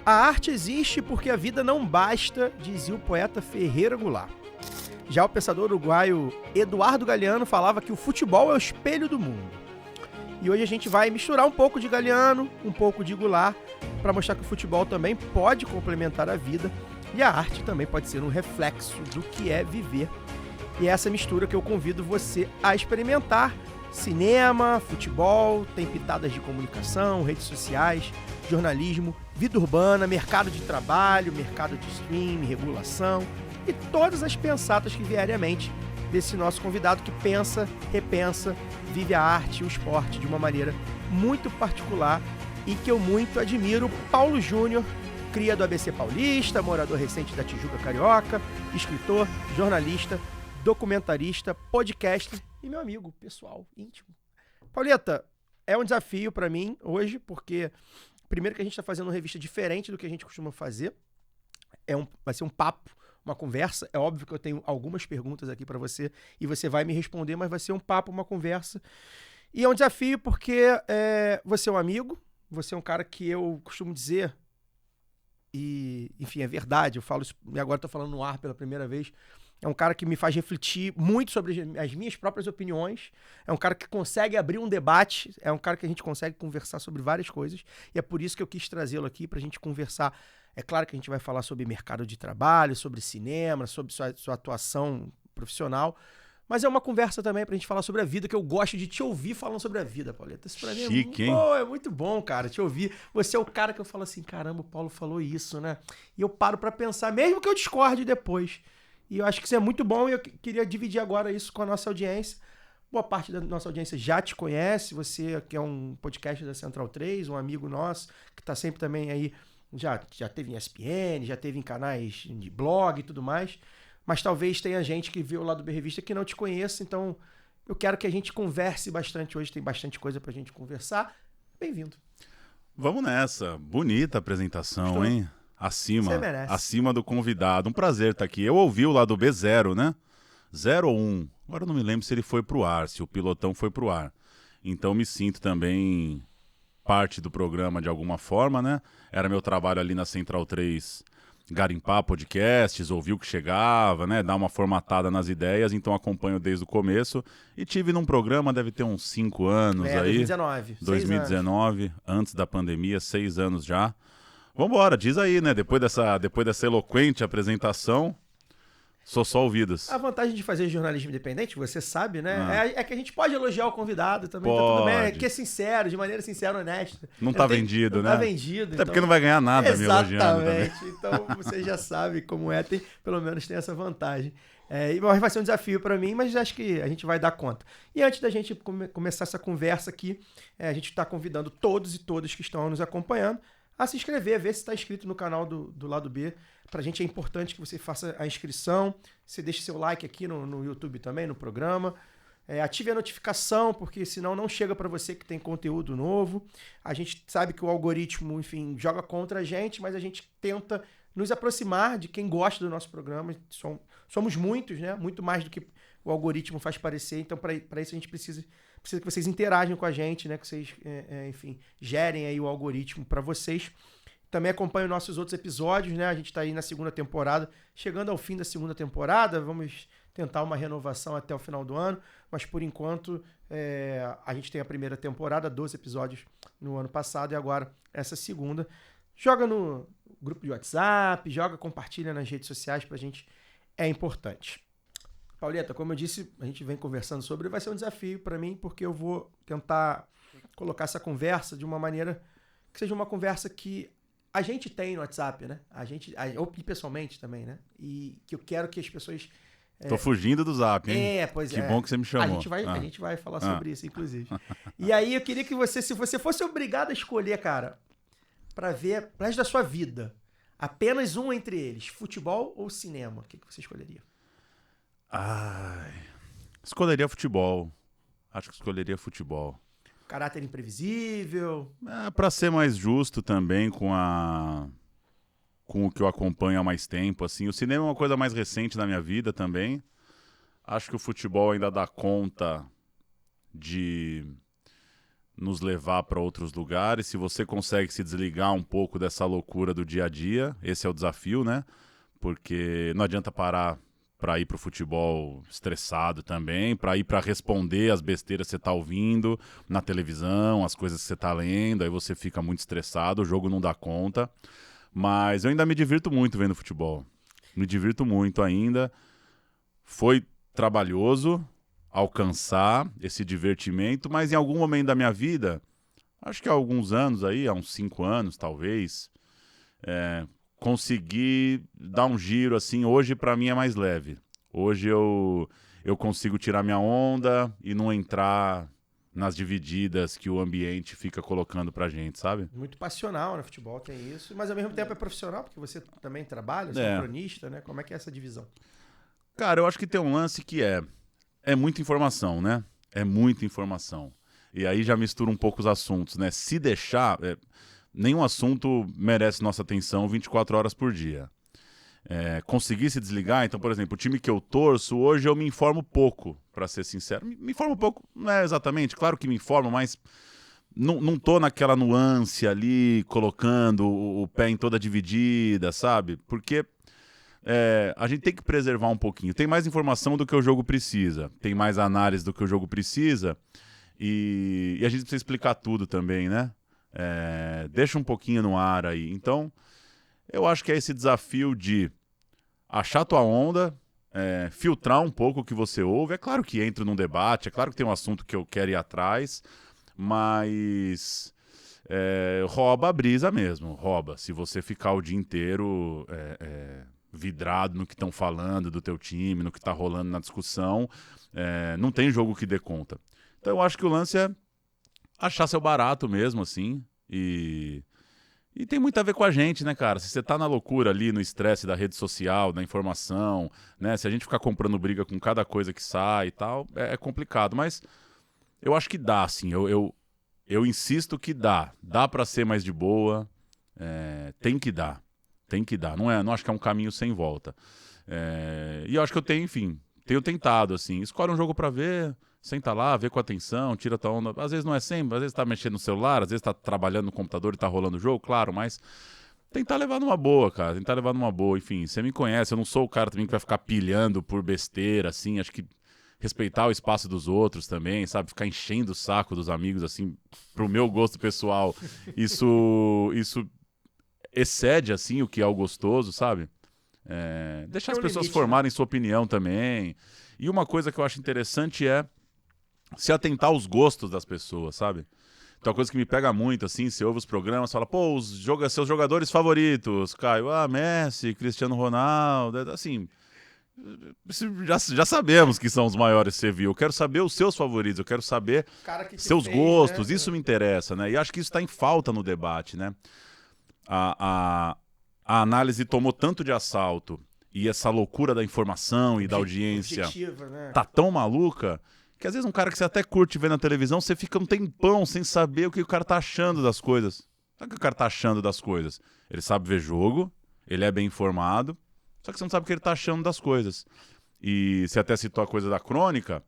A arte existe porque a vida não basta, dizia o poeta Ferreira Goulart. Já o pensador uruguaio Eduardo Galeano falava que o futebol é o espelho do mundo. E hoje a gente vai misturar um pouco de Galeano, um pouco de Goulart, para mostrar que o futebol também pode complementar a vida e a arte também pode ser um reflexo do que é viver. E é essa mistura que eu convido você a experimentar. Cinema, futebol, tem pitadas de comunicação, redes sociais, jornalismo, vida urbana, mercado de trabalho, mercado de streaming, regulação e todas as pensatas que vierem à mente desse nosso convidado que pensa, repensa, vive a arte e o esporte de uma maneira muito particular e que eu muito admiro. Paulo Júnior, cria do ABC Paulista, morador recente da Tijuca Carioca, escritor, jornalista, documentarista, podcaster e meu amigo pessoal, íntimo. Pauleta, é um desafio para mim hoje, porque primeiro que a gente está fazendo uma revista diferente do que a gente costuma fazer, vai ser um papo, uma conversa. É óbvio que eu tenho algumas perguntas aqui para você e você vai me responder, mas vai ser um papo, uma conversa. E é um desafio porque você é um amigo, você é um cara que eu costumo dizer, e enfim, é verdade, eu falo isso, e agora estou falando no ar pela primeira vez. É um cara que me faz refletir muito sobre as minhas próprias opiniões. É um cara que consegue abrir um debate. É um cara que a gente consegue conversar sobre várias coisas. E é por isso que eu quis trazê-lo aqui para a gente conversar. É claro que a gente vai falar sobre mercado de trabalho, sobre cinema, sobre sua atuação profissional. Mas é uma conversa também pra gente falar sobre a vida, que eu gosto de te ouvir falando sobre a vida, Pauleta. Isso pra mim é muito bom, cara, te ouvir. Você é o cara que eu falo assim, caramba, o Paulo falou isso, né? E eu paro pra pensar, mesmo que eu discorde depois. E eu acho que isso é muito bom e eu queria dividir agora isso com a nossa audiência. Boa parte da nossa audiência já te conhece, você que é um podcast da Central 3, um amigo nosso, que tá sempre também aí, já teve em ESPN, já teve em canais de blog e tudo mais, mas talvez tenha gente que vê o Lado B Revista que não te conheça, então eu quero que a gente converse bastante hoje, tem bastante coisa pra gente conversar. Bem-vindo. Vamos nessa, bonita apresentação, Estou. hein? Acima do convidado. Um prazer estar aqui. Eu ouvi o Lado B 0, né? 0 ou 1. Agora eu não me lembro se ele foi pro ar, se o pilotão foi pro ar. Então me sinto também parte do programa de alguma forma, né? Era meu trabalho ali na Central 3 garimpar podcasts, ouvir o que chegava, né? Dar uma formatada nas ideias, então acompanho desde o começo. E tive num programa, deve ter uns 5 anos aí. 2019, antes da pandemia, 6 anos já. Vambora, diz aí, né? Depois dessa eloquente apresentação, sou só ouvidos. A vantagem de fazer jornalismo independente, você sabe, né? É que a gente pode elogiar o convidado também, pode. Tá tudo bem, é que é sincero, de maneira sincera, honesta. Não tá vendido, né? Não tá vendido. Até porque não vai ganhar nada me elogiando também. Exatamente, então você já sabe como é, pelo menos tem essa vantagem. Mas vai ser um desafio para mim, mas acho que a gente vai dar conta. E antes da gente começar essa conversa aqui, a gente está convidando todos e todas que estão nos acompanhando a se inscrever, ver se está inscrito no canal do Lado B. Pra gente é importante que você faça a inscrição, você deixe seu like aqui no YouTube também, no programa. Ative a notificação, porque senão não chega para você que tem conteúdo novo. A gente sabe que o algoritmo, enfim, joga contra a gente, mas a gente tenta nos aproximar de quem gosta do nosso programa. Somos muitos, né? Muito mais do que o algoritmo faz parecer. Então, para isso a gente precisa que vocês interajam com a gente, né? Que vocês, enfim, gerem aí o algoritmo para vocês. Também acompanhem nossos outros episódios, né? A gente está aí na segunda temporada, chegando ao fim da segunda temporada. Vamos tentar uma renovação até o final do ano, mas por enquanto a gente tem a primeira temporada, 12 episódios no ano passado e agora essa segunda. Joga no grupo de WhatsApp, compartilha nas redes sociais, pra gente é importante. Pauleta, como eu disse, a gente vem conversando sobre, vai ser um desafio para mim, porque eu vou tentar colocar essa conversa de uma maneira que seja uma conversa que a gente tem no WhatsApp, né? Ou pessoalmente também, né? E que eu quero que as pessoas... Tô fugindo do Zap, hein? Pois que bom que você me chamou. A gente vai falar sobre isso, inclusive. E aí eu queria que você, se você fosse obrigado a escolher, cara, para ver o resto da sua vida, apenas um entre eles, futebol ou cinema, o que você escolheria? Escolheria futebol. Acho que escolheria futebol. Caráter imprevisível. Para ser mais justo também com o que eu acompanho há mais tempo, assim. O cinema é uma coisa mais recente na minha vida também. Acho que o futebol ainda dá conta de nos levar para outros lugares, se você consegue se desligar um pouco dessa loucura do dia a dia, esse é o desafio, né? Porque não adianta parar para ir pro futebol estressado também, para ir para responder as besteiras que você tá ouvindo na televisão, as coisas que você tá lendo, aí você fica muito estressado, o jogo não dá conta. Mas eu ainda me divirto muito vendo futebol. Me divirto muito ainda. Foi trabalhoso alcançar esse divertimento, mas em algum momento da minha vida, acho que há alguns anos aí, há uns 5 anos talvez, consegui dar um giro assim. Hoje para mim é mais leve. Hoje eu consigo tirar minha onda e não entrar nas divididas que o ambiente fica colocando pra gente, sabe? Muito passional no futebol, tem isso. Mas ao mesmo tempo é profissional, porque você também trabalha, você é cronista, né? Como é que é essa divisão? Cara, eu acho que tem um lance que é muita informação, né? É muita informação. E aí já mistura um pouco os assuntos, né? Se deixar, nenhum assunto merece nossa atenção 24 horas por dia. Conseguir se desligar, então, por exemplo, o time que eu torço, hoje eu me informo pouco, pra ser sincero. Me informo pouco, não é exatamente, claro que me informo, mas não tô naquela nuance ali, colocando o pé em toda a dividida, sabe? Porque a gente tem que preservar um pouquinho. Tem mais informação do que o jogo precisa, tem mais análise do que o jogo precisa, e a gente precisa explicar tudo também, né? Deixa um pouquinho no ar aí. Então, eu acho que é esse desafio de achar tua onda, filtrar um pouco o que você ouve. É claro que entro num debate, é claro que tem um assunto que eu quero ir atrás, mas rouba a brisa mesmo, rouba. Se você ficar o dia inteiro vidrado no que estão falando do teu time, no que está rolando na discussão, não tem jogo que dê conta. Então eu acho que o lance é achar seu barato mesmo, assim, e tem muito a ver com a gente, né, cara? Se você tá na loucura ali, no estresse da rede social, da informação, né? Se a gente ficar comprando briga com cada coisa que sai e tal, é complicado. Mas eu acho que dá, assim. Eu insisto que dá. Dá pra ser mais de boa. Tem que dar. Tem que dar. Não acho que é um caminho sem volta. E eu acho que eu tenho tentado, assim. Escolhe um jogo pra ver, senta lá, vê com atenção, tira tua onda. Às vezes não é sempre, às vezes tá mexendo no celular, às vezes tá trabalhando no computador e tá rolando o jogo, claro, mas tentar levar numa boa, cara, tentar levar numa boa. Enfim, você me conhece, eu não sou o cara também que vai ficar pilhando por besteira, assim. Acho que respeitar o espaço dos outros também, sabe? Ficar enchendo o saco dos amigos, assim, pro meu gosto pessoal. Isso excede, assim, o que é o gostoso, sabe? Deixar as pessoas formarem sua opinião também. E uma coisa que eu acho interessante é se atentar aos gostos das pessoas, sabe? Então, uma coisa que me pega muito, assim, você ouve os programas, fala, pô, seus jogadores favoritos, Caio, Messi, Cristiano Ronaldo, assim, já sabemos que são os maiores que você viu. Eu quero saber os seus favoritos, eu quero saber seus gostos, né? Isso me interessa, né? E acho que isso está em falta no debate, né? A análise tomou tanto de assalto e essa loucura da informação e da audiência né? Tá tão maluca que às vezes um cara que você até curte ver na televisão, você fica um tempão sem saber o que o cara tá achando das coisas. Sabe o que o cara tá achando das coisas? Ele sabe ver jogo, ele é bem informado, só que você não sabe o que ele tá achando das coisas. E você até citou a coisa da crônica,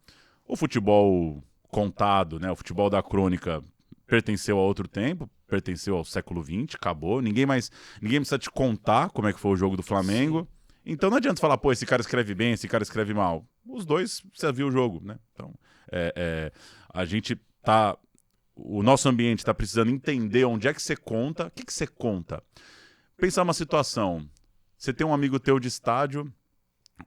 o futebol contado, né? O futebol da crônica pertenceu a outro tempo, pertenceu ao século XX, acabou. Ninguém precisa te contar como é que foi o jogo do Flamengo. Sim. Então não adianta falar, pô, esse cara escreve bem, esse cara escreve mal. Os dois, você viu o jogo, né? Então, a gente tá... O nosso ambiente tá precisando entender onde é que você conta. O que você conta? Pensar uma situação. Você tem um amigo teu de estádio,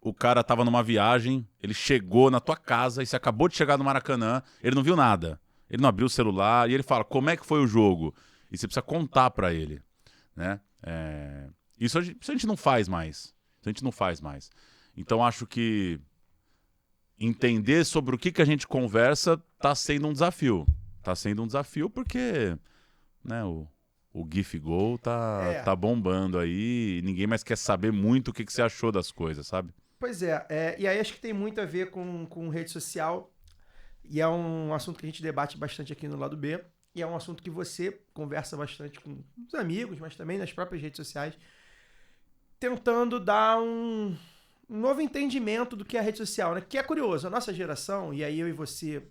o cara tava numa viagem, ele chegou na tua casa e você acabou de chegar no Maracanã, ele não viu nada. Ele não abriu o celular e ele fala, como é que foi o jogo? E você precisa contar pra ele, né? Isso a gente não faz mais. Então acho que entender sobre o que a gente conversa tá sendo um desafio. Tá sendo um desafio porque, né, o GIF Go tá bombando aí e ninguém mais quer saber muito o que você achou das coisas, sabe? Pois é, e aí acho que tem muito a ver com rede social e é um assunto que a gente debate bastante aqui no Lado B e é um assunto que você conversa bastante com os amigos, mas também nas próprias redes sociais, tentando dar um novo entendimento do que é a rede social, né? Que é curioso, a nossa geração, e aí eu e você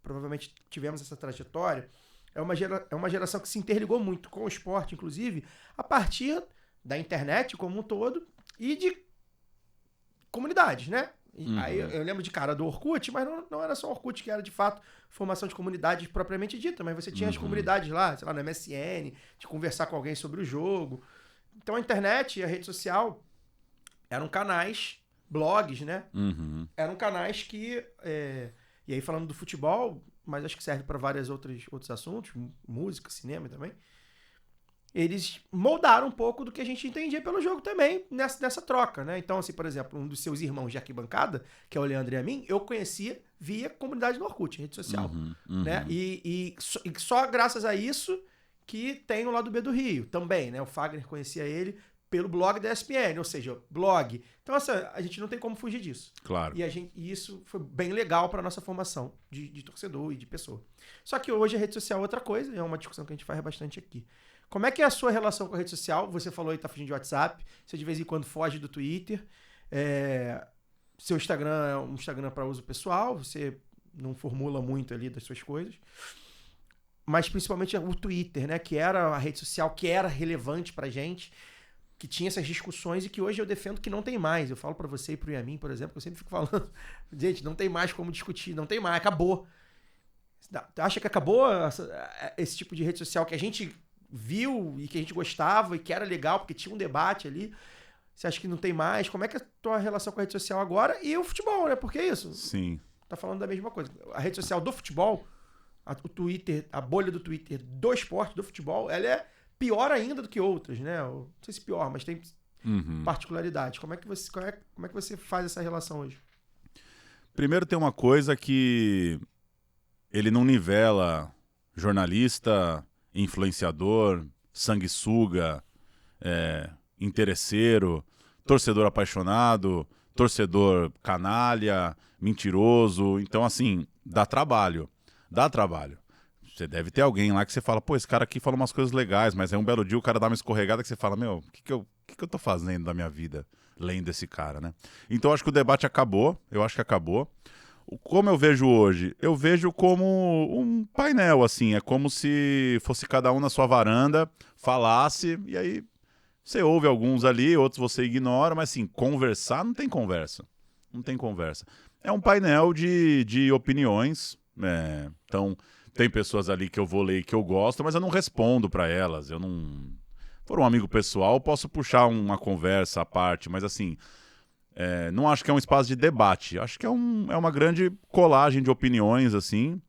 provavelmente tivemos essa trajetória, é uma geração que se interligou muito com o esporte, inclusive, a partir da internet como um todo e de comunidades, né? Aí eu lembro de cara do Orkut, mas não era só Orkut, que era de fato formação de comunidade propriamente dita, mas você tinha as comunidades lá, sei lá, no MSN, de conversar com alguém sobre o jogo. Então a internet e a rede social eram canais, blogs, né? Eram canais que... E aí falando do futebol, mas acho que serve para vários outros assuntos, música, cinema também. Eles moldaram um pouco do que a gente entendia pelo jogo também, nessa troca, né? Então, assim, por exemplo, um dos seus irmãos de arquibancada, que é o Leandro e a mim, eu conhecia via comunidade do Orkut, rede social, né? E só graças a isso que tem o lado B do Rio também, né? O Fagner conhecia ele pelo blog da ESPN, ou seja, blog. Então, assim, a gente não tem como fugir disso. Claro. E isso foi bem legal para nossa formação de torcedor e de pessoa. Só que hoje a rede social é outra coisa, é uma discussão que a gente faz bastante aqui. Como é que é a sua relação com a rede social? Você falou aí que tá fugindo de WhatsApp, você de vez em quando foge do Twitter. Seu Instagram é um Instagram para uso pessoal, você não formula muito ali das suas coisas. Mas principalmente o Twitter, né? Que era a rede social que era relevante pra gente, que tinha essas discussões e que hoje eu defendo que não tem mais. Eu falo pra você e pro Yamin, por exemplo, que eu sempre fico falando, gente, não tem mais como discutir, não tem mais, acabou. Você acha que acabou esse tipo de rede social que a gente viu e que a gente gostava e que era legal porque tinha um debate ali? Você acha que não tem mais? Como é que é a tua relação com a rede social agora e o futebol, né? Porque é isso. Sim. Tá falando da mesma coisa. A rede social do futebol, o Twitter, a bolha do Twitter do esporte, do futebol, ela é pior ainda do que outras, né? Não sei se pior, mas tem particularidades. Como é que você faz essa relação hoje? Primeiro tem uma coisa que ele não nivela jornalista, influenciador, sanguessuga, interesseiro, torcedor apaixonado, torcedor canalha, mentiroso. Então, assim, dá trabalho. Dá trabalho. Você deve ter alguém lá que você fala, pô, esse cara aqui fala umas coisas legais, mas aí um belo dia o cara dá uma escorregada que você fala, meu, o que eu tô fazendo da minha vida lendo esse cara, né? Então, acho que o debate acabou. Eu acho que acabou. Como eu vejo hoje? Eu vejo como um painel, assim. É como se fosse cada um na sua varanda, falasse, e aí você ouve alguns ali, outros você ignora, mas assim, conversar não tem conversa. Não tem conversa. É um painel de opiniões, então tem pessoas ali que eu vou ler e que eu gosto, mas eu não respondo para elas. Eu não... For um amigo pessoal, eu posso puxar uma conversa à parte, mas assim... não acho que é um espaço de debate. Acho que é uma grande colagem de opiniões, assim.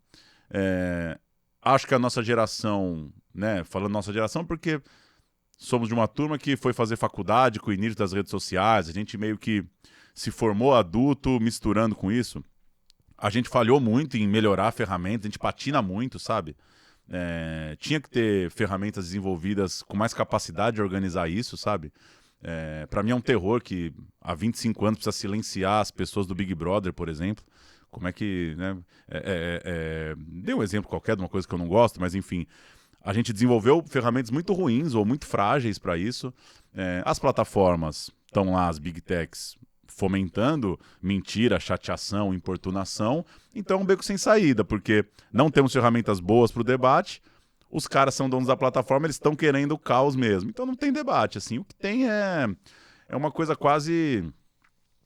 Acho que a nossa geração, né? Falando nossa geração, porque somos de uma turma que foi fazer faculdade com o início das redes sociais. A gente meio que se formou adulto misturando com isso. A gente falhou muito em melhorar ferramentas, a gente patina muito, sabe? Tinha que ter ferramentas desenvolvidas com mais capacidade de organizar isso, sabe? Para mim é um terror que há 25 anos precisa silenciar as pessoas do Big Brother, por exemplo. Como é que... né? Dei um exemplo qualquer de uma coisa que eu não gosto, mas enfim. A gente desenvolveu ferramentas muito ruins ou muito frágeis para isso. As plataformas estão lá, as Big Techs, fomentando mentira, chateação, importunação. Então é um beco sem saída, porque não temos ferramentas boas para o debate. Os caras são donos da plataforma, eles estão querendo o caos mesmo. Então não tem debate, assim. O que tem é uma coisa quase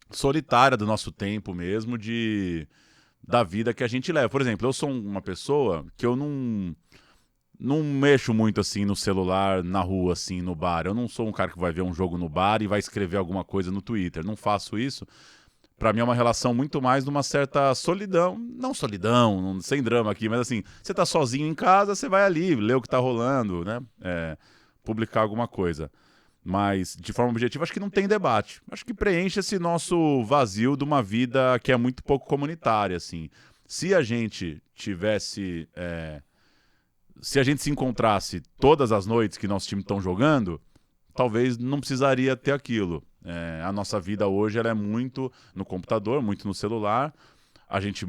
solitária do nosso tempo mesmo, da vida que a gente leva. Por exemplo, eu sou uma pessoa que eu não mexo muito, assim, no celular, na rua, assim, no bar. Eu não sou um cara que vai ver um jogo no bar e vai escrever alguma coisa no Twitter. Não faço isso. Pra mim é uma relação muito mais de uma certa solidão. Não solidão, sem drama aqui, mas assim, você tá sozinho em casa, você vai ali, lê o que tá rolando, né? Publicar alguma coisa. Mas, de forma objetiva, acho que não tem debate. Acho que preenche esse nosso vazio de uma vida que é muito pouco comunitária, assim. Se a gente tivesse... se a gente se encontrasse todas as noites que nosso time estão jogando, talvez não precisaria ter aquilo. A nossa vida hoje ela é muito no computador, muito no celular. A gente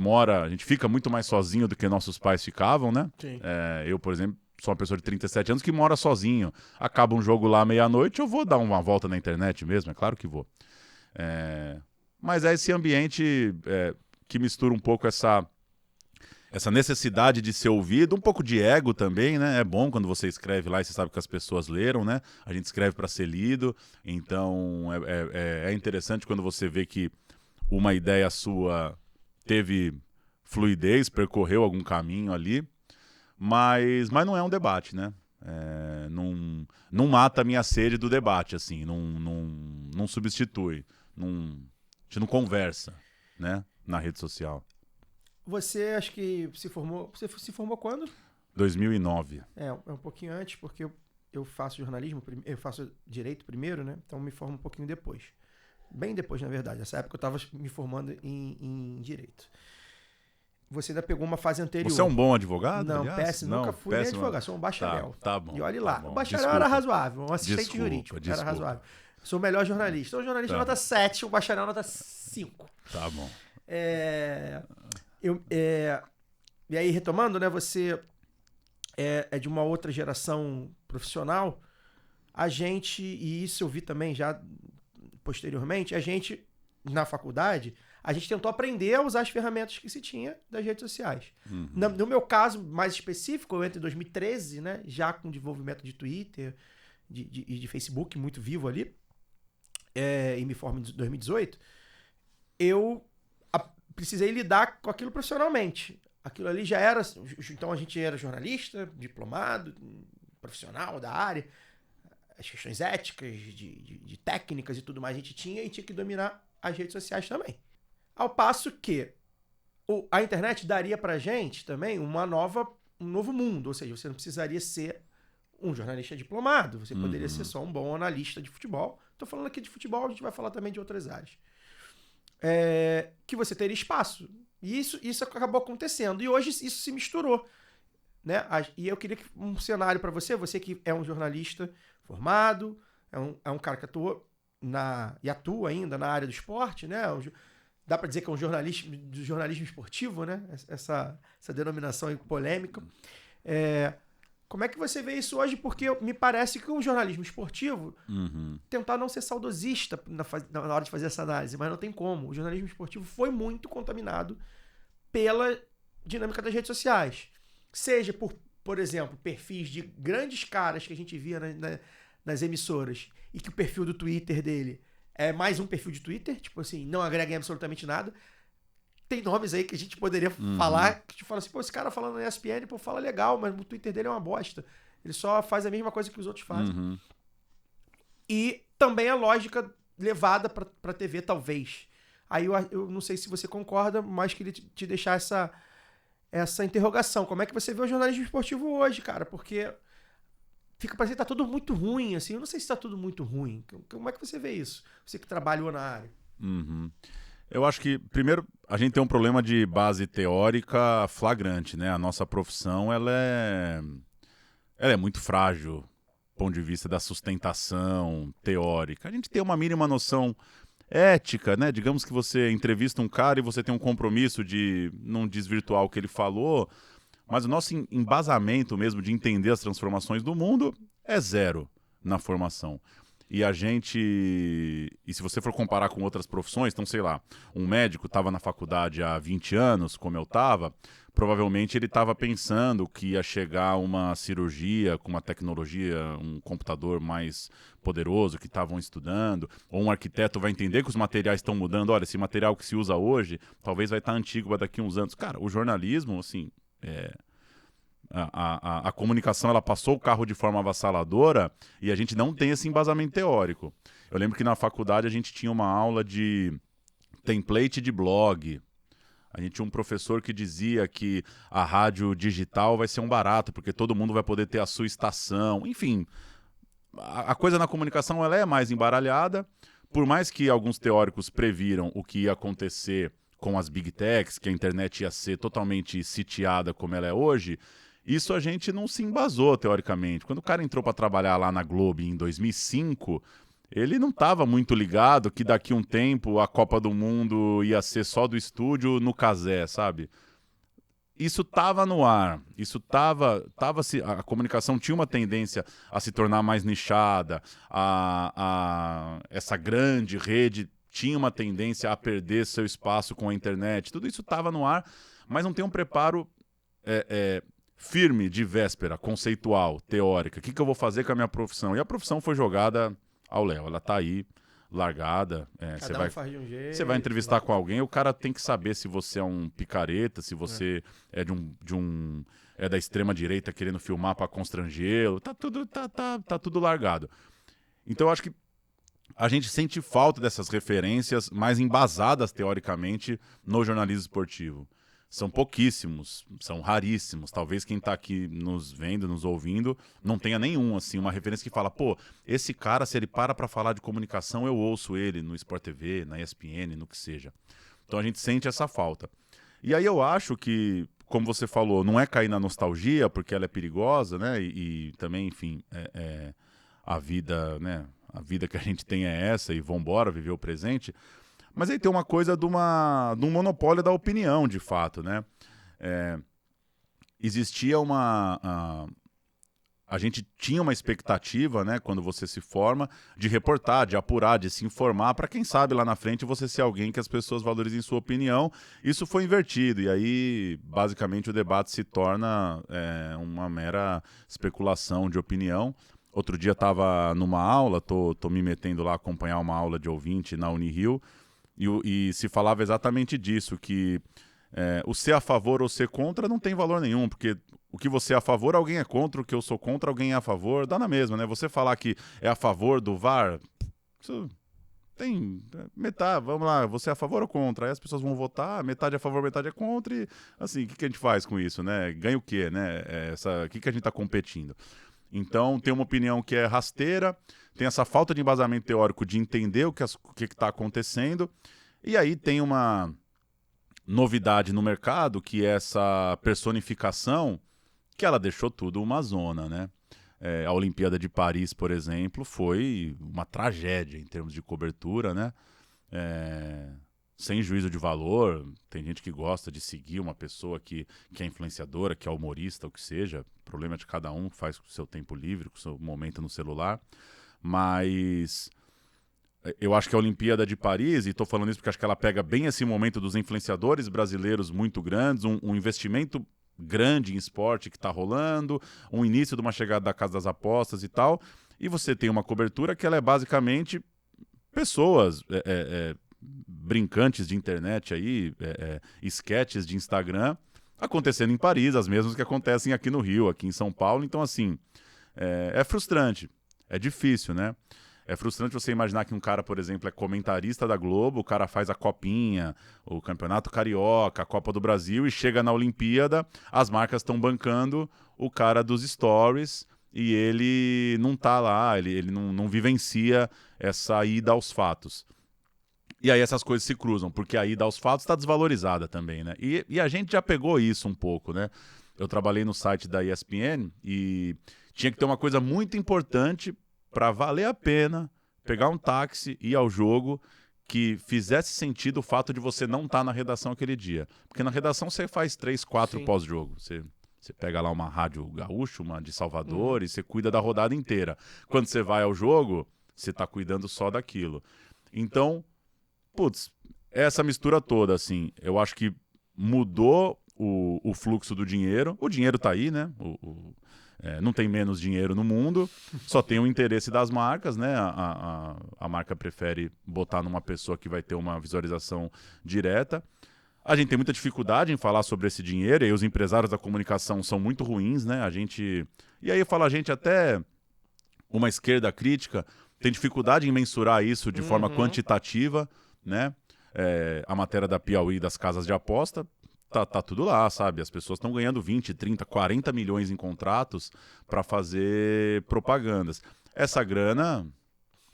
fica muito mais sozinho do que nossos pais ficavam, né? Sim. Eu, por exemplo, sou uma pessoa de 37 anos que mora sozinho. Acaba um jogo lá meia-noite, eu vou dar uma volta na internet mesmo, é claro que vou. Mas é esse ambiente que mistura um pouco essa necessidade de ser ouvido, um pouco de ego também, né? É bom quando você escreve lá e você sabe que as pessoas leram, né? A gente escreve para ser lido, então é interessante quando você vê que uma ideia sua teve fluidez, percorreu algum caminho ali, mas não é um debate, né? Não mata a minha sede do debate, assim, não substitui, a gente não conversa, né? Na rede social. Você acho que se formou. Você se formou quando? 2009. É um pouquinho antes, porque eu faço jornalismo, eu faço direito primeiro, né? Então me formo um pouquinho depois. Bem depois, na verdade. Nessa época eu estava me formando em direito. Você ainda pegou uma fase anterior. Você é um bom advogado? Não, aliás? péssimo. Nunca fui nem advogado, sou um bacharel. Tá bom. E olhe lá. Tá bom. O bacharel Desculpa. era razoável, um assistente jurídico. Era razoável. Sou o melhor jornalista. Sou jornalista nota 7, o bacharel nota 5. Tá bom. E aí, retomando, né? Você é de uma outra geração profissional. A gente, e isso eu vi também já posteriormente, a gente, na faculdade, a gente tentou aprender a usar as ferramentas que se tinha das redes sociais. Uhum. No meu caso mais específico, eu entro em 2013, né? Já com desenvolvimento de Twitter e de Facebook muito vivo ali, e me formo em 2018, eu precisei lidar com aquilo profissionalmente. Aquilo ali já era... Então a gente era jornalista, diplomado, profissional da área, as questões éticas, de técnicas e tudo mais a gente tinha, e tinha que dominar as redes sociais também. Ao passo que a internet daria pra gente também um novo mundo, ou seja, você não precisaria ser um jornalista diplomado, você poderia ser só um bom analista de futebol. Estou falando aqui de futebol, a gente vai falar também de outras áreas. Que você teria espaço. E isso acabou acontecendo. E hoje isso se misturou. Né? E eu queria um cenário para você que é um jornalista formado, é um cara que atua e atua ainda na área do esporte, né? Dá para dizer que é um jornalismo esportivo, né? Essa denominação polêmica. Como é que você vê isso hoje? Porque me parece que um jornalismo esportivo tentar não ser saudosista na hora de fazer essa análise, mas não tem como. O jornalismo esportivo foi muito contaminado pela dinâmica das redes sociais. Seja por exemplo, perfis de grandes caras que a gente via nas emissoras e que o perfil do Twitter dele é mais um perfil de Twitter, tipo assim, não agrega em absolutamente nada. Tem nomes aí que a gente poderia falar, que te fala assim, pô, esse cara falando na ESPN, pô, fala legal, mas o Twitter dele é uma bosta. Ele só faz a mesma coisa que os outros fazem. E também a lógica levada pra TV, talvez. Aí eu não sei se você concorda, mas queria te deixar essa interrogação. Como é que você vê o jornalismo esportivo hoje, cara? Porque fica parecendo que tá tudo muito ruim, assim. Eu não sei se tá tudo muito ruim. Como é que você vê isso? Você que trabalhou na área. Eu acho que, primeiro, a gente tem um problema de base teórica flagrante, né? A nossa profissão, ela é muito frágil do ponto de vista da sustentação teórica. A gente tem uma mínima noção ética, né? Digamos que você entrevista um cara e você tem um compromisso de não desvirtuar o que ele falou, mas o nosso embasamento mesmo de entender as transformações do mundo é zero na formação. E se você for comparar com outras profissões, então sei lá, um médico estava na faculdade há 20 anos, como eu estava, provavelmente ele estava pensando que ia chegar uma cirurgia com uma tecnologia, um computador mais poderoso que estavam estudando, ou um arquiteto vai entender que os materiais estão mudando. Olha, esse material que se usa hoje talvez vai estar antigo daqui a uns anos. Cara, o jornalismo, assim, a comunicação, ela passou o carro de forma avassaladora e a gente não tem esse embasamento teórico. Eu lembro que na faculdade a gente tinha uma aula de template de blog. A gente tinha um professor que dizia que a rádio digital vai ser um barato, porque todo mundo vai poder ter a sua estação. Enfim, a coisa na comunicação ela é mais embaralhada. Por mais que alguns teóricos previram o que ia acontecer com as big techs, que a internet ia ser totalmente sitiada como ela é hoje, isso a gente não se embasou teoricamente. Quando o cara entrou para trabalhar lá na Globo em 2005... ele não estava muito ligado que daqui a um tempo a Copa do Mundo ia ser só do estúdio no casé, sabe? Isso estava no ar, a comunicação tinha uma tendência a se tornar mais nichada, essa grande rede tinha uma tendência a perder seu espaço com a internet, tudo isso estava no ar, mas não tem um preparo firme de véspera, conceitual, teórica. O que eu vou fazer com a minha profissão? E a profissão foi jogada ao léu. Ela tá aí, largada. Faz de um jeito, você vai entrevistar com alguém, o cara tem que saber se você é um picareta, se você é da extrema direita querendo filmar para constrangê-lo. Tá tudo largado. Então eu acho que a gente sente falta dessas referências mais embasadas teoricamente no jornalismo esportivo. São pouquíssimos, são raríssimos. Talvez quem está aqui nos vendo, nos ouvindo, não tenha nenhum, assim, uma referência que fala, pô, esse cara, se ele para falar de comunicação, eu ouço ele no Sport TV, na ESPN, no que seja. Então a gente sente essa falta. E aí eu acho que, como você falou, não é cair na nostalgia, porque ela é perigosa, né? E também, enfim, a vida, né? A vida que a gente tem é essa e vambora viver o presente. Mas aí tem uma coisa de um monopólio da opinião, de fato, né? Existia a gente tinha uma expectativa, né, quando você se forma, de reportar, de apurar, de se informar, para quem sabe lá na frente você ser alguém que as pessoas valorizem sua opinião. Isso foi invertido, e aí, basicamente, o debate se torna uma mera especulação de opinião. Outro dia estava numa aula, tô me metendo lá a acompanhar uma aula de ouvinte na Unirio, e se falava exatamente disso, que o ser a favor ou ser contra não tem valor nenhum, porque o que você é a favor, alguém é contra, o que eu sou contra, alguém é a favor, dá na mesma, né? Você falar que é a favor do VAR, isso tem metade, vamos lá, você é a favor ou contra? Aí as pessoas vão votar, metade é a favor, metade é contra, e assim, o que a gente faz com isso, né? Ganha o quê, né? O que a gente está competindo? Então, tem uma opinião que é rasteira, tem essa falta de embasamento teórico de entender o que está acontecendo, e aí tem uma novidade no mercado, que é essa personificação, que ela deixou tudo uma zona, né? A Olimpíada de Paris, por exemplo, foi uma tragédia em termos de cobertura, né? Sem juízo de valor, tem gente que gosta de seguir uma pessoa que é influenciadora, que é humorista, o que seja, o problema é de cada um, faz com o seu tempo livre, com o seu momento no celular, mas eu acho que a Olimpíada de Paris, e estou falando isso porque acho que ela pega bem esse momento dos influenciadores brasileiros muito grandes, um investimento grande em esporte que está rolando, um início de uma chegada da Casa das Apostas e tal, e você tem uma cobertura que ela é basicamente pessoas brincantes de internet aí, esquetes de Instagram, acontecendo em Paris, as mesmas que acontecem aqui no Rio, aqui em São Paulo. Então, assim, é frustrante, é difícil, né? É frustrante você imaginar que um cara, por exemplo, é comentarista da Globo, o cara faz a Copinha, o Campeonato Carioca, a Copa do Brasil, e chega na Olimpíada, as marcas estão bancando o cara dos stories, e ele não tá lá, ele não vivencia essa ida aos fatos. E aí essas coisas se cruzam, porque a ida aos fatos está desvalorizada também, né? E a gente já pegou isso um pouco, né? Eu trabalhei no site da ESPN e tinha que ter uma coisa muito importante para valer a pena pegar um táxi, ir ao jogo, que fizesse sentido o fato de você não estar na redação aquele dia. Porque na redação você faz 3, 4 pós-jogo. Você pega lá uma rádio gaúcha, uma de Salvador, e você cuida da rodada inteira. Quando você vai ao jogo, você está cuidando só daquilo. Então, putz, essa mistura toda, assim, eu acho que mudou o fluxo do dinheiro. O dinheiro tá aí, né? Não tem menos dinheiro no mundo, só tem o interesse das marcas, né? A marca prefere botar numa pessoa que vai ter uma visualização direta. A gente tem muita dificuldade em falar sobre esse dinheiro, e os empresários da comunicação são muito ruins, né? E aí eu falo, a gente até, uma esquerda crítica, tem dificuldade em mensurar isso de forma quantitativa, né? A matéria da Piauí das casas de aposta, tá tudo lá, sabe? As pessoas estão ganhando 20, 30, 40 milhões em contratos para fazer propagandas. Essa grana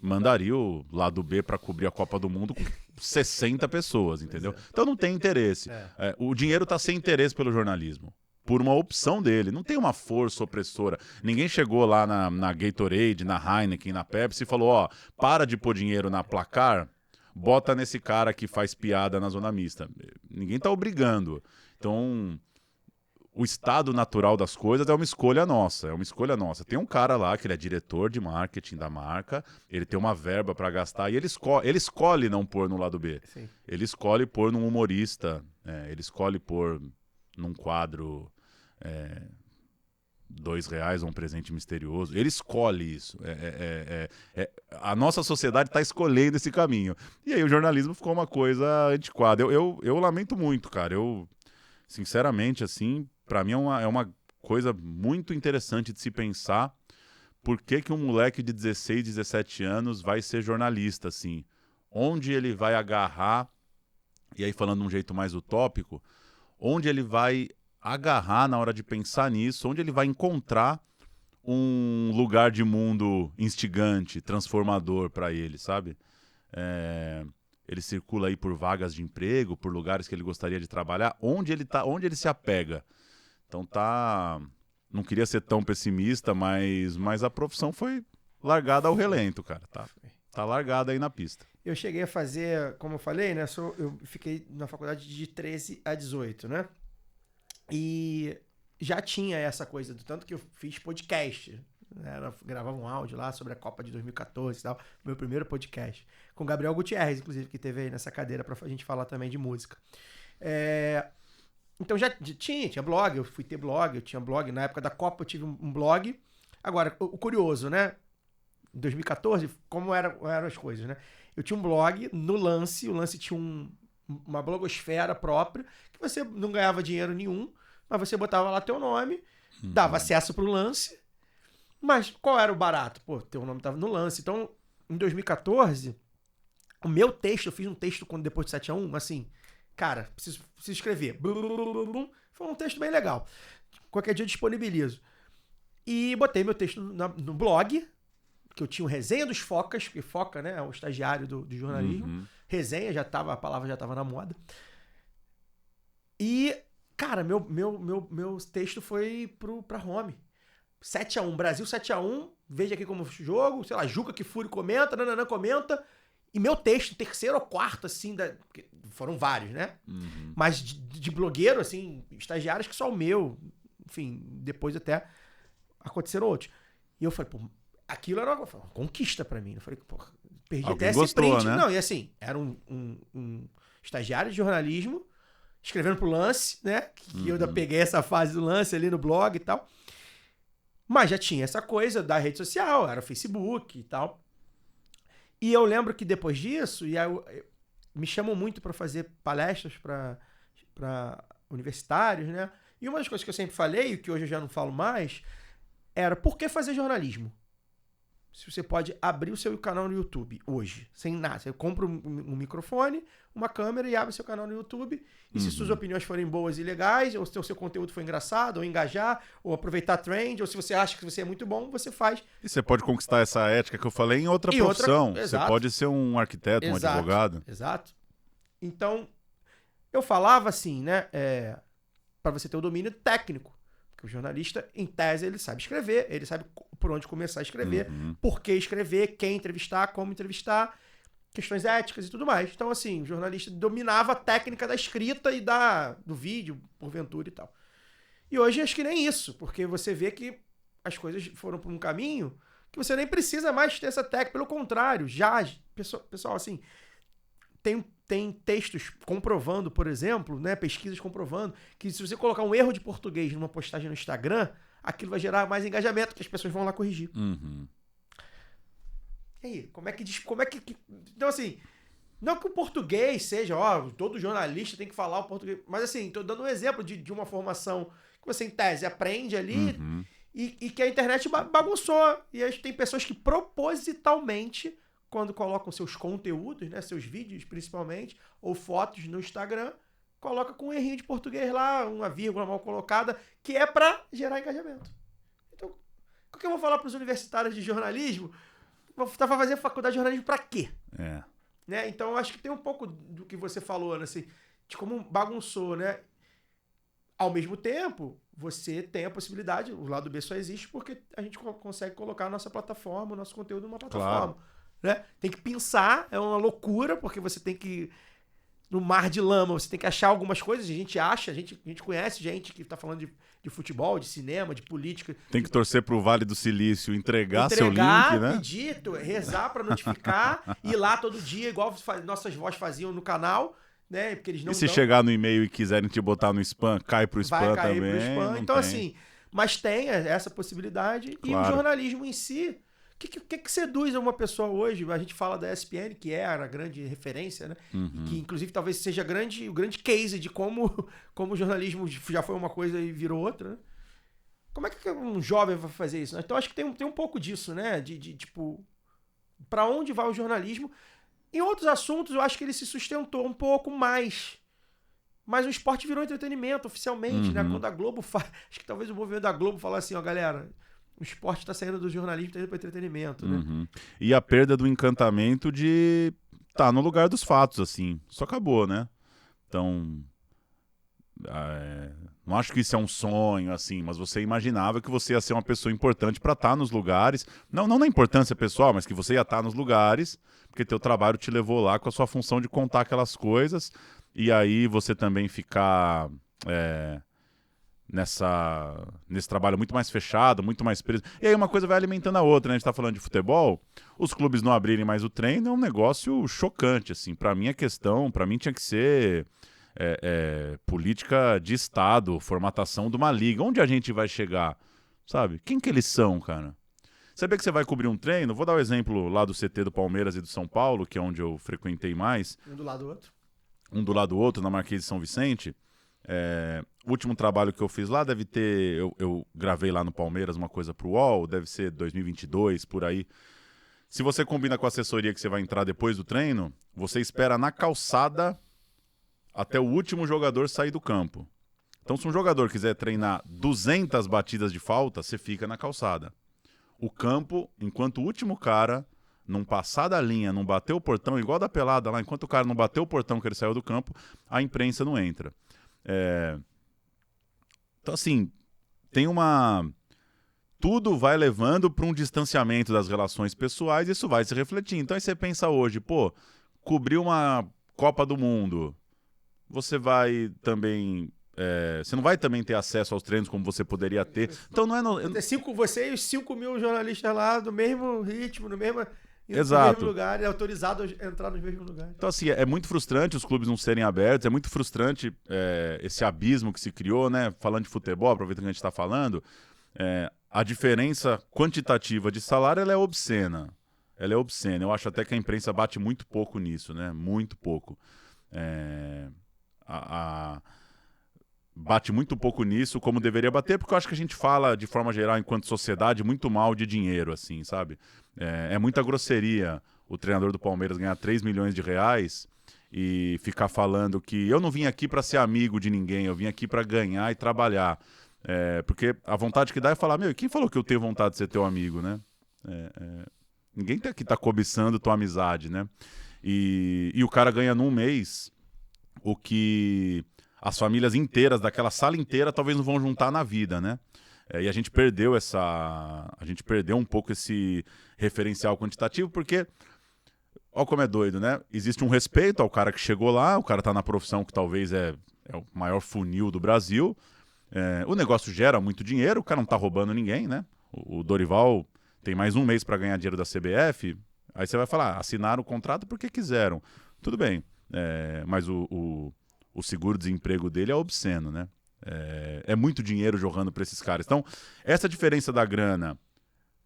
mandaria o lado B para cobrir a Copa do Mundo com 60 pessoas, entendeu? Então não tem interesse. O dinheiro tá sem interesse pelo jornalismo, por uma opção dele. Não tem uma força opressora. Ninguém chegou lá na Gatorade, na Heineken, na Pepsi e falou, ó, para de pôr dinheiro na placar, bota nesse cara que faz piada na zona mista. Ninguém tá obrigando. Então, o estado natural das coisas é uma escolha nossa. Tem um cara lá que ele é diretor de marketing da marca, ele tem uma verba para gastar e ele escolhe não pôr no lado B. Sim. Ele escolhe pôr num humorista, ele escolhe pôr num quadro R$2 ou um presente misterioso. Ele escolhe isso. A nossa sociedade está escolhendo esse caminho. E aí o jornalismo ficou uma coisa antiquada. Eu lamento muito, cara. Eu, sinceramente, assim, para mim é uma coisa muito interessante de se pensar. Por que um moleque de 16, 17 anos vai ser jornalista, assim? Onde ele vai agarrar, e aí falando de um jeito mais utópico, onde ele vai agarrar na hora de pensar nisso, onde ele vai encontrar um lugar de mundo instigante, transformador para ele, sabe? Ele circula aí por vagas de emprego, por lugares que ele gostaria de trabalhar, onde ele se apega. Então não queria ser tão pessimista, mas a profissão foi largada ao relento, cara. Tá largada aí na pista. Eu cheguei a fazer, como eu falei, né? Eu fiquei na faculdade de 13 a 18, né? E já tinha essa coisa, do tanto que eu fiz podcast. Gravava um áudio lá sobre a Copa de 2014 e tal. Meu primeiro podcast. Com o Gabriel Gutierrez, inclusive, que teve aí nessa cadeira pra gente falar também de música. Então já tinha blog, eu fui ter blog, eu tinha blog. Na época da Copa eu tive um blog. Agora, o curioso, né? Em 2014, como eram as coisas, né? Eu tinha um blog no Lance, o Lance tinha uma blogosfera própria, que você não ganhava dinheiro nenhum, mas você botava lá teu nome, dava acesso pro Lance, mas qual era o barato? Pô, teu nome tava no Lance. Então, em 2014, o meu texto, eu fiz um texto depois de 7-1, assim, cara, preciso escrever. Foi um texto bem legal. Qualquer dia eu disponibilizo. E botei meu texto no blog, que eu tinha o Resenha dos Focas, porque Foca, né, é o estagiário do jornalismo. Resenha, a palavra já estava na moda. E, cara, meu texto foi pra home. 7-1, Brasil 7-1, veja aqui como jogo, sei lá, Juca Kfouri comenta, Nananã comenta, e meu texto, terceiro ou quarto, assim, foram vários, né? Mas de blogueiro, assim, estagiários que só o meu, enfim, depois até aconteceram outros. E eu falei, pô, aquilo era uma conquista pra mim. Eu falei, pô, perdi alguém até gostou, esse print. Né? Não, e assim, era um estagiário de jornalismo, escrevendo pro Lance, né? Que eu ainda peguei essa fase do Lance ali no blog e tal. Mas já tinha essa coisa da rede social, era o Facebook e tal. E eu lembro que depois disso, me chamam muito pra fazer palestras pra universitários, né? E uma das coisas que eu sempre falei, e que hoje eu já não falo mais, era por que fazer jornalismo? Se você pode abrir o seu canal no YouTube hoje, sem nada. Você compra um microfone, uma câmera e abre o seu canal no YouTube. E se suas opiniões forem boas e legais, ou se o seu conteúdo for engraçado, ou engajar, ou aproveitar trend, ou se você acha que você é muito bom, você faz. E você pode conquistar essa ética que eu falei em outra profissão. Você pode ser um arquiteto, um advogado. Exato. Então, eu falava assim, né? Para você ter o domínio técnico. Porque o jornalista, em tese, ele sabe escrever, ele sabe por onde começar a escrever, por que escrever, quem entrevistar, como entrevistar, questões éticas e tudo mais. Então, assim, o jornalista dominava a técnica da escrita e do vídeo, porventura e tal. E hoje acho que nem isso, porque você vê que as coisas foram por um caminho que você nem precisa mais ter essa técnica. Pelo contrário, pessoal, assim, tem textos comprovando, por exemplo, né, pesquisas comprovando que se você colocar um erro de português numa postagem no Instagram, aquilo vai gerar mais engajamento, que as pessoas vão lá corrigir. E aí, como é que... Então, assim, não que o português seja, todo jornalista tem que falar o português, mas assim, tô dando um exemplo de uma formação que você, em tese, aprende ali e que a internet bagunçou. E aí tem pessoas que propositalmente, quando colocam seus conteúdos, né, seus vídeos principalmente, ou fotos no Instagram, coloca com um errinho de português lá, uma vírgula mal colocada, que é para gerar engajamento. Então, o que eu vou falar para os universitários de jornalismo? Vou fazer faculdade de jornalismo para quê? Né? Então, eu acho que tem um pouco do que você falou, né, assim, de como bagunçou, né? Ao mesmo tempo, você tem a possibilidade, o lado B só existe porque a gente consegue colocar a nossa plataforma, o nosso conteúdo numa plataforma. Claro. Né? Tem que pensar, é uma loucura, porque você tem que, no mar de lama, você tem que achar algumas coisas, a gente conhece gente que tá falando de futebol, de cinema, de política. Tem que torcer pro Vale do Silício, entregar seu link, né? Pedir, rezar pra notificar, ir lá todo dia, igual nossas vozes faziam no canal, né? Porque eles não E se dão, chegar no e-mail e quiserem te botar no spam, cai pro spam vai cair também. pro spam. Então, tem. assim, mas tem essa possibilidade. Claro. E o jornalismo em si, o que seduz uma pessoa hoje? A gente fala da ESPN, que é a grande referência, né? Uhum. Que inclusive talvez seja o grande case de como o jornalismo já foi uma coisa e virou outra, né? Como é que um jovem vai fazer isso? Então acho que tem um pouco disso, né? De tipo, para onde vai o jornalismo? Em outros assuntos eu acho que ele se sustentou um pouco mais. Mas o esporte virou entretenimento oficialmente, né? Quando a Globo faz... Acho que talvez o movimento da Globo fala assim, ó, galera, o esporte tá saindo do jornalismo, tá indo para entretenimento, né? E a perda do encantamento de tá no lugar dos fatos, assim. Isso acabou, né? Então, não acho que isso é um sonho, assim, mas você imaginava que você ia ser uma pessoa importante para estar nos lugares. Não na importância pessoal, mas que você ia estar nos lugares, porque teu trabalho te levou lá com a sua função de contar aquelas coisas, e aí você também ficar... nesse trabalho muito mais fechado, muito mais preso. E aí uma coisa vai alimentando a outra, né? A gente tá falando de futebol, os clubes não abrirem mais o treino é um negócio chocante, assim. Pra mim tinha que ser política de Estado, formatação de uma liga. Onde a gente vai chegar? Sabe? Quem que eles são, cara? Saber que você vai cobrir um treino, vou dar o exemplo lá do CT do Palmeiras e do São Paulo, que é onde eu frequentei mais. Um do lado do outro. Um do lado do outro, na Marquês de São Vicente. O último trabalho que eu fiz lá deve ter... Eu gravei lá no Palmeiras uma coisa pro UOL, deve ser 2022, por aí. Se você combina com a assessoria que você vai entrar depois do treino, você espera na calçada até o último jogador sair do campo. Então, se um jogador quiser treinar 200 batidas de falta, você fica na calçada. O campo, enquanto o último cara não passar da linha, não bater o portão, igual da pelada lá, enquanto o cara não bateu o portão que ele saiu do campo, a imprensa não entra. Então, assim, tudo vai levando para um distanciamento das relações pessoais e isso vai se refletir. Então, aí você pensa hoje, pô, cobrir uma Copa do Mundo, você vai também... você não vai também ter acesso aos treinos como você poderia ter. Então, não é... Você e os 5 mil jornalistas lá, do mesmo ritmo, no mesmo lugar, é autorizado a entrar nos mesmos lugares. Então, assim, é muito frustrante os clubes não serem abertos, é muito frustrante esse abismo que se criou, né? Falando de futebol, aproveitando que a gente está falando, a diferença quantitativa de salário ela é obscena. Ela é obscena. Eu acho até que a imprensa bate muito pouco nisso, né? Muito pouco. Bate muito pouco nisso, como deveria bater, porque eu acho que a gente fala, de forma geral, enquanto sociedade, muito mal de dinheiro, assim, sabe? É muita grosseria o treinador do Palmeiras ganhar 3 milhões de reais e ficar falando que eu não vim aqui para ser amigo de ninguém, eu vim aqui para ganhar e trabalhar. Porque a vontade que dá é falar, meu, quem falou que eu tenho vontade de ser teu amigo, né? Ninguém aqui tá cobiçando tua amizade, né? E o cara ganha num mês o que... as famílias inteiras, daquela sala inteira, talvez não vão juntar na vida, né? E a gente perdeu um pouco esse referencial quantitativo, porque, olha como é doido, né? Existe um respeito ao cara que chegou lá, o cara tá na profissão que talvez é o maior funil do Brasil, o negócio gera muito dinheiro, o cara não tá roubando ninguém, né? O Dorival tem mais um mês para ganhar dinheiro da CBF, aí você vai falar, assinaram o contrato porque quiseram. Tudo bem, mas o seguro-desemprego dele é obsceno, né? É muito dinheiro jogando para esses caras. Então, essa diferença da grana,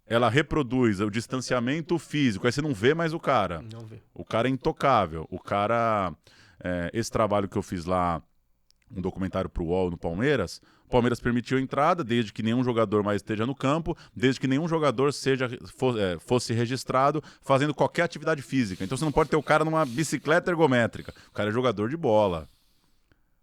ela reproduz o distanciamento físico. Aí você não vê mais o cara. Não vê. O cara é intocável. O cara... esse trabalho que eu fiz lá, um documentário pro UOL no Palmeiras, o Palmeiras permitiu a entrada desde que nenhum jogador mais esteja no campo, desde que nenhum jogador fosse registrado fazendo qualquer atividade física. Então você não pode ter o cara numa bicicleta ergométrica. O cara é jogador de bola.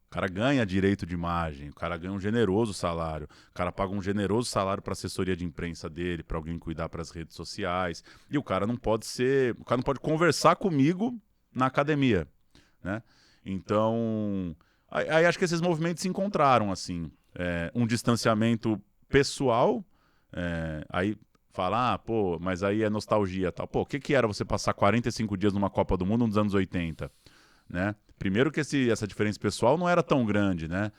O cara ganha direito de imagem, o cara ganha um generoso salário, o cara paga um generoso salário para assessoria de imprensa dele, para alguém cuidar para as redes sociais, e o cara não pode conversar comigo na academia, né? Então, aí acho que esses movimentos se encontraram, assim, um distanciamento pessoal, aí fala, pô, mas aí é nostalgia, tal. Pô, o que era você passar 45 dias numa Copa do Mundo nos anos 80, né? Primeiro que essa diferença pessoal não era tão grande, né?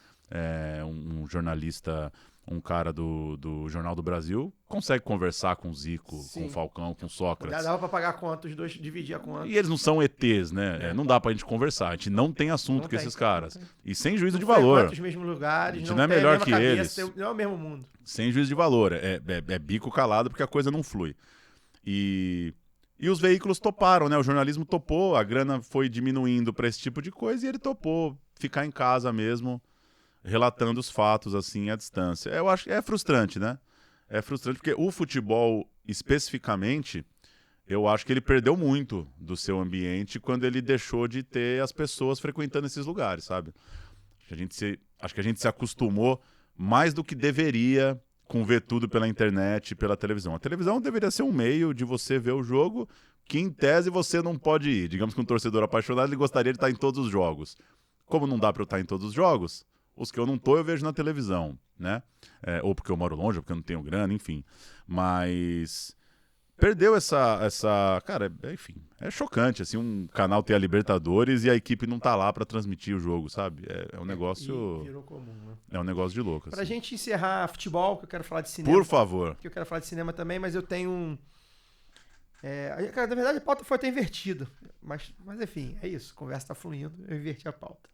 Um jornalista um cara do Jornal do Brasil consegue conversar com o Zico, Sim. com o Falcão, com o Sócrates. Já dava pra pagar a conta, os dois dividir a conta. E eles não são ETs, né? Não dá pra gente conversar. A gente não tem assunto com esses caras. E sem juízo de valor. Os mesmos lugares, a gente não é melhor que eles. Não é o mesmo mundo. Sem juízo de valor. É bico calado porque a coisa não flui. E os veículos toparam, né? O jornalismo topou, a grana foi diminuindo pra esse tipo de coisa e ele topou ficar em casa mesmo, relatando os fatos, assim, à distância. Eu acho que é frustrante, né? É frustrante porque o futebol, especificamente, eu acho que ele perdeu muito do seu ambiente quando ele deixou de ter as pessoas frequentando esses lugares, sabe? Acho que a gente se acostumou mais do que deveria com ver tudo pela internet e pela televisão. A televisão deveria ser um meio de você ver o jogo que, em tese, você não pode ir. Digamos que um torcedor apaixonado ele gostaria de estar em todos os jogos. Como não dá para eu estar em todos os jogos, os que eu não tô, eu vejo na televisão, né? Ou porque eu moro longe, ou porque eu não tenho grana, enfim. Mas perdeu essa... Cara, enfim, é chocante, assim, um canal ter a Libertadores e a equipe não tá lá pra transmitir o jogo, sabe? É um negócio... Virou comum, né? É um negócio de louco, assim. Pra gente encerrar futebol, que eu quero falar de cinema. Por favor. Que eu quero falar de cinema também, mas eu tenho um... na verdade, a pauta foi até invertida. Mas enfim, é isso. A conversa tá fluindo, eu inverti a pauta.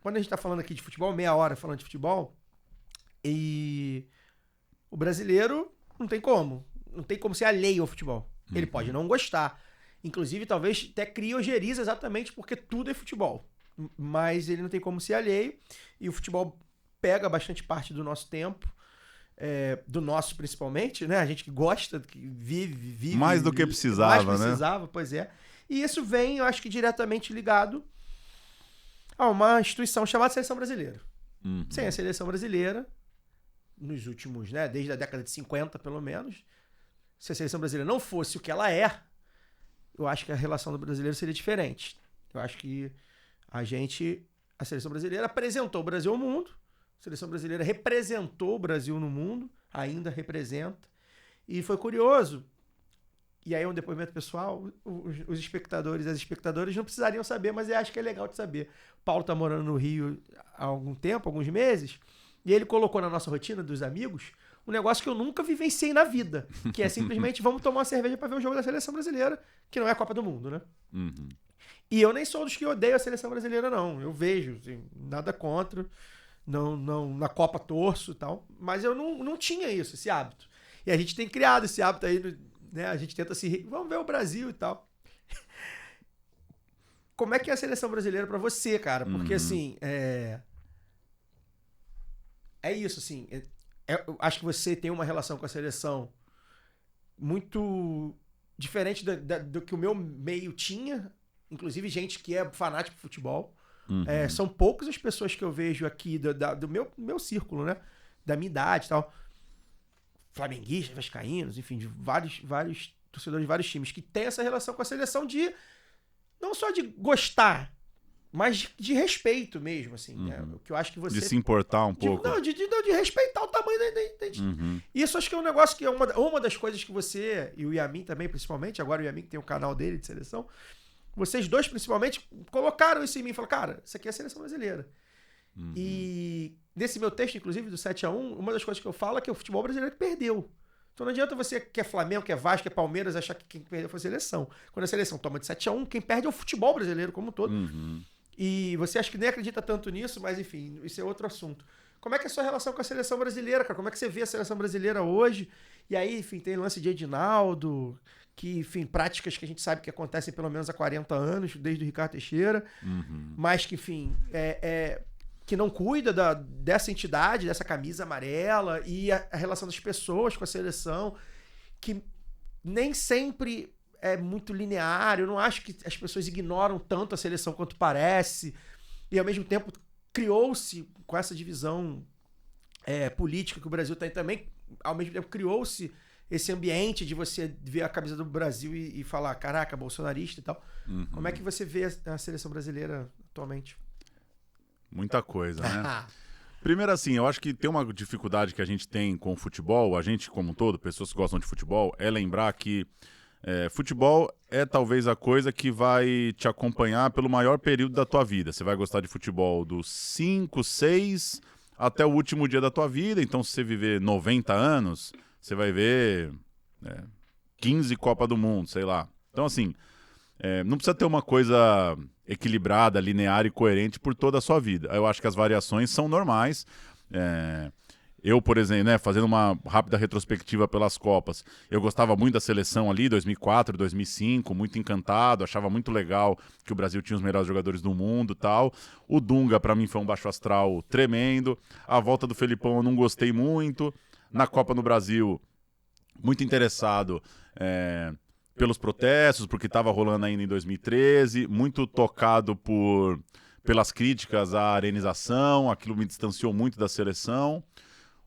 Quando a gente tá falando aqui de futebol, meia hora falando de futebol, e o brasileiro não tem como ser alheio ao futebol. Ele pode não gostar. Inclusive, talvez até criogeriza exatamente porque tudo é futebol. Mas ele não tem como ser alheio. E o futebol pega bastante parte do nosso tempo. Do nosso, principalmente, né? A gente que gosta, que vive... Mais do que precisava, mais precisava, né? Pois é. E isso vem, eu acho que diretamente ligado a uma instituição chamada Seleção Brasileira. Sem a Seleção Brasileira, nos últimos, né? Desde a década de 50, pelo menos, se a Seleção Brasileira não fosse o que ela é, eu acho que a relação do brasileiro seria diferente. Eu acho que a Seleção Brasileira apresentou o Brasil ao mundo, a Seleção Brasileira representou o Brasil no mundo, ainda representa, e foi curioso. E aí um depoimento pessoal, os espectadores e as espectadoras não precisariam saber, mas eu acho que é legal de saber. O Paulo tá morando no Rio há algum tempo, alguns meses, e ele colocou na nossa rotina dos amigos um negócio que eu nunca vivenciei na vida, que é simplesmente vamos tomar uma cerveja para ver o jogo da Seleção Brasileira, que não é a Copa do Mundo, né? E eu nem sou dos que odeiam a Seleção Brasileira, não. Eu vejo, assim, nada contra, não, na Copa torço e tal, mas eu não tinha isso, esse hábito. E a gente tem criado esse hábito aí, né? A gente tenta vamos ver o Brasil e tal. Como é que é a Seleção Brasileira pra você, cara? Porque, assim, é isso, assim. Eu acho que você tem uma relação com a seleção muito diferente do que o meu meio tinha. Inclusive, gente que é fanático de futebol. São poucas as pessoas que eu vejo aqui do meu círculo, né? Da minha idade e tal. Flamenguistas, vascaínos, enfim, de vários torcedores de vários times que tem essa relação com a seleção de não só de gostar, mas de respeito mesmo, assim. Né? O que eu acho que você... De se importar um pouco. De respeitar o tamanho da... Isso acho que é um negócio que é uma das coisas que você, e o Yamin também, principalmente, agora o Yamin que tem o canal dele de seleção, vocês dois, principalmente, colocaram isso em mim e falaram, cara, isso aqui é a Seleção Brasileira. E nesse meu texto, inclusive, do 7-1, uma das coisas que eu falo é que é o futebol brasileiro que perdeu. Então não adianta você que é Flamengo, que é Vasco, que é Palmeiras, achar que quem perdeu foi a seleção. Quando a seleção toma de 7-1, quem perde é o futebol brasileiro como um todo. E você acha que nem acredita tanto nisso, mas enfim, isso é outro assunto. Como é que é a sua relação com a seleção brasileira, cara? Como é que você vê a seleção brasileira hoje? E aí, enfim, tem lance de Edinaldo, que, enfim, práticas que a gente sabe que acontecem pelo menos há 40 anos, desde o Ricardo Teixeira, mas que, enfim, que não cuida dessa entidade, dessa camisa amarela, e a relação das pessoas com a seleção, que nem sempre é muito linear. Eu não acho que as pessoas ignoram tanto a seleção quanto parece, e ao mesmo tempo criou-se, com essa divisão política que o Brasil tem também, ao mesmo tempo criou-se esse ambiente de você ver a camisa do Brasil e falar, caraca, bolsonarista e tal. Como é que você vê a seleção brasileira atualmente? Muita coisa, né? Primeiro, assim, eu acho que tem uma dificuldade que a gente tem com o futebol, a gente como um todo, pessoas que gostam de futebol, é lembrar que futebol é talvez a coisa que vai te acompanhar pelo maior período da tua vida. Você vai gostar de futebol dos 5, 6 até o último dia da tua vida. Então, se você viver 90 anos, você vai ver 15 Copa do Mundo, sei lá. Então, assim, não precisa ter uma coisa equilibrada, linear e coerente por toda a sua vida. Eu acho que as variações são normais. Eu, por exemplo, né, fazendo uma rápida retrospectiva pelas Copas, eu gostava muito da seleção ali, 2004, 2005, muito encantado, achava muito legal que o Brasil tinha os melhores jogadores do mundo e tal. O Dunga, para mim, foi um baixo astral tremendo. A volta do Felipão eu não gostei muito. Na Copa no Brasil, muito interessado pelos protestos, porque estava rolando ainda em 2013, muito tocado pelas críticas à arenização, aquilo me distanciou muito da seleção.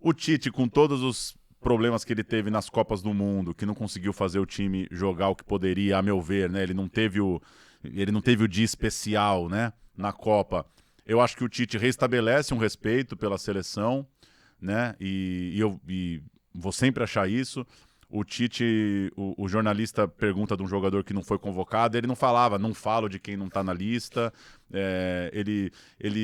O Tite, com todos os problemas que ele teve nas Copas do Mundo, que não conseguiu fazer o time jogar o que poderia, a meu ver, né? Ele não teve o dia especial, né, na Copa. Eu acho que o Tite restabelece um respeito pela seleção, né? E eu vou sempre achar isso. O Tite, o jornalista pergunta de um jogador que não foi convocado, ele não falava, não falo de quem não tá na lista.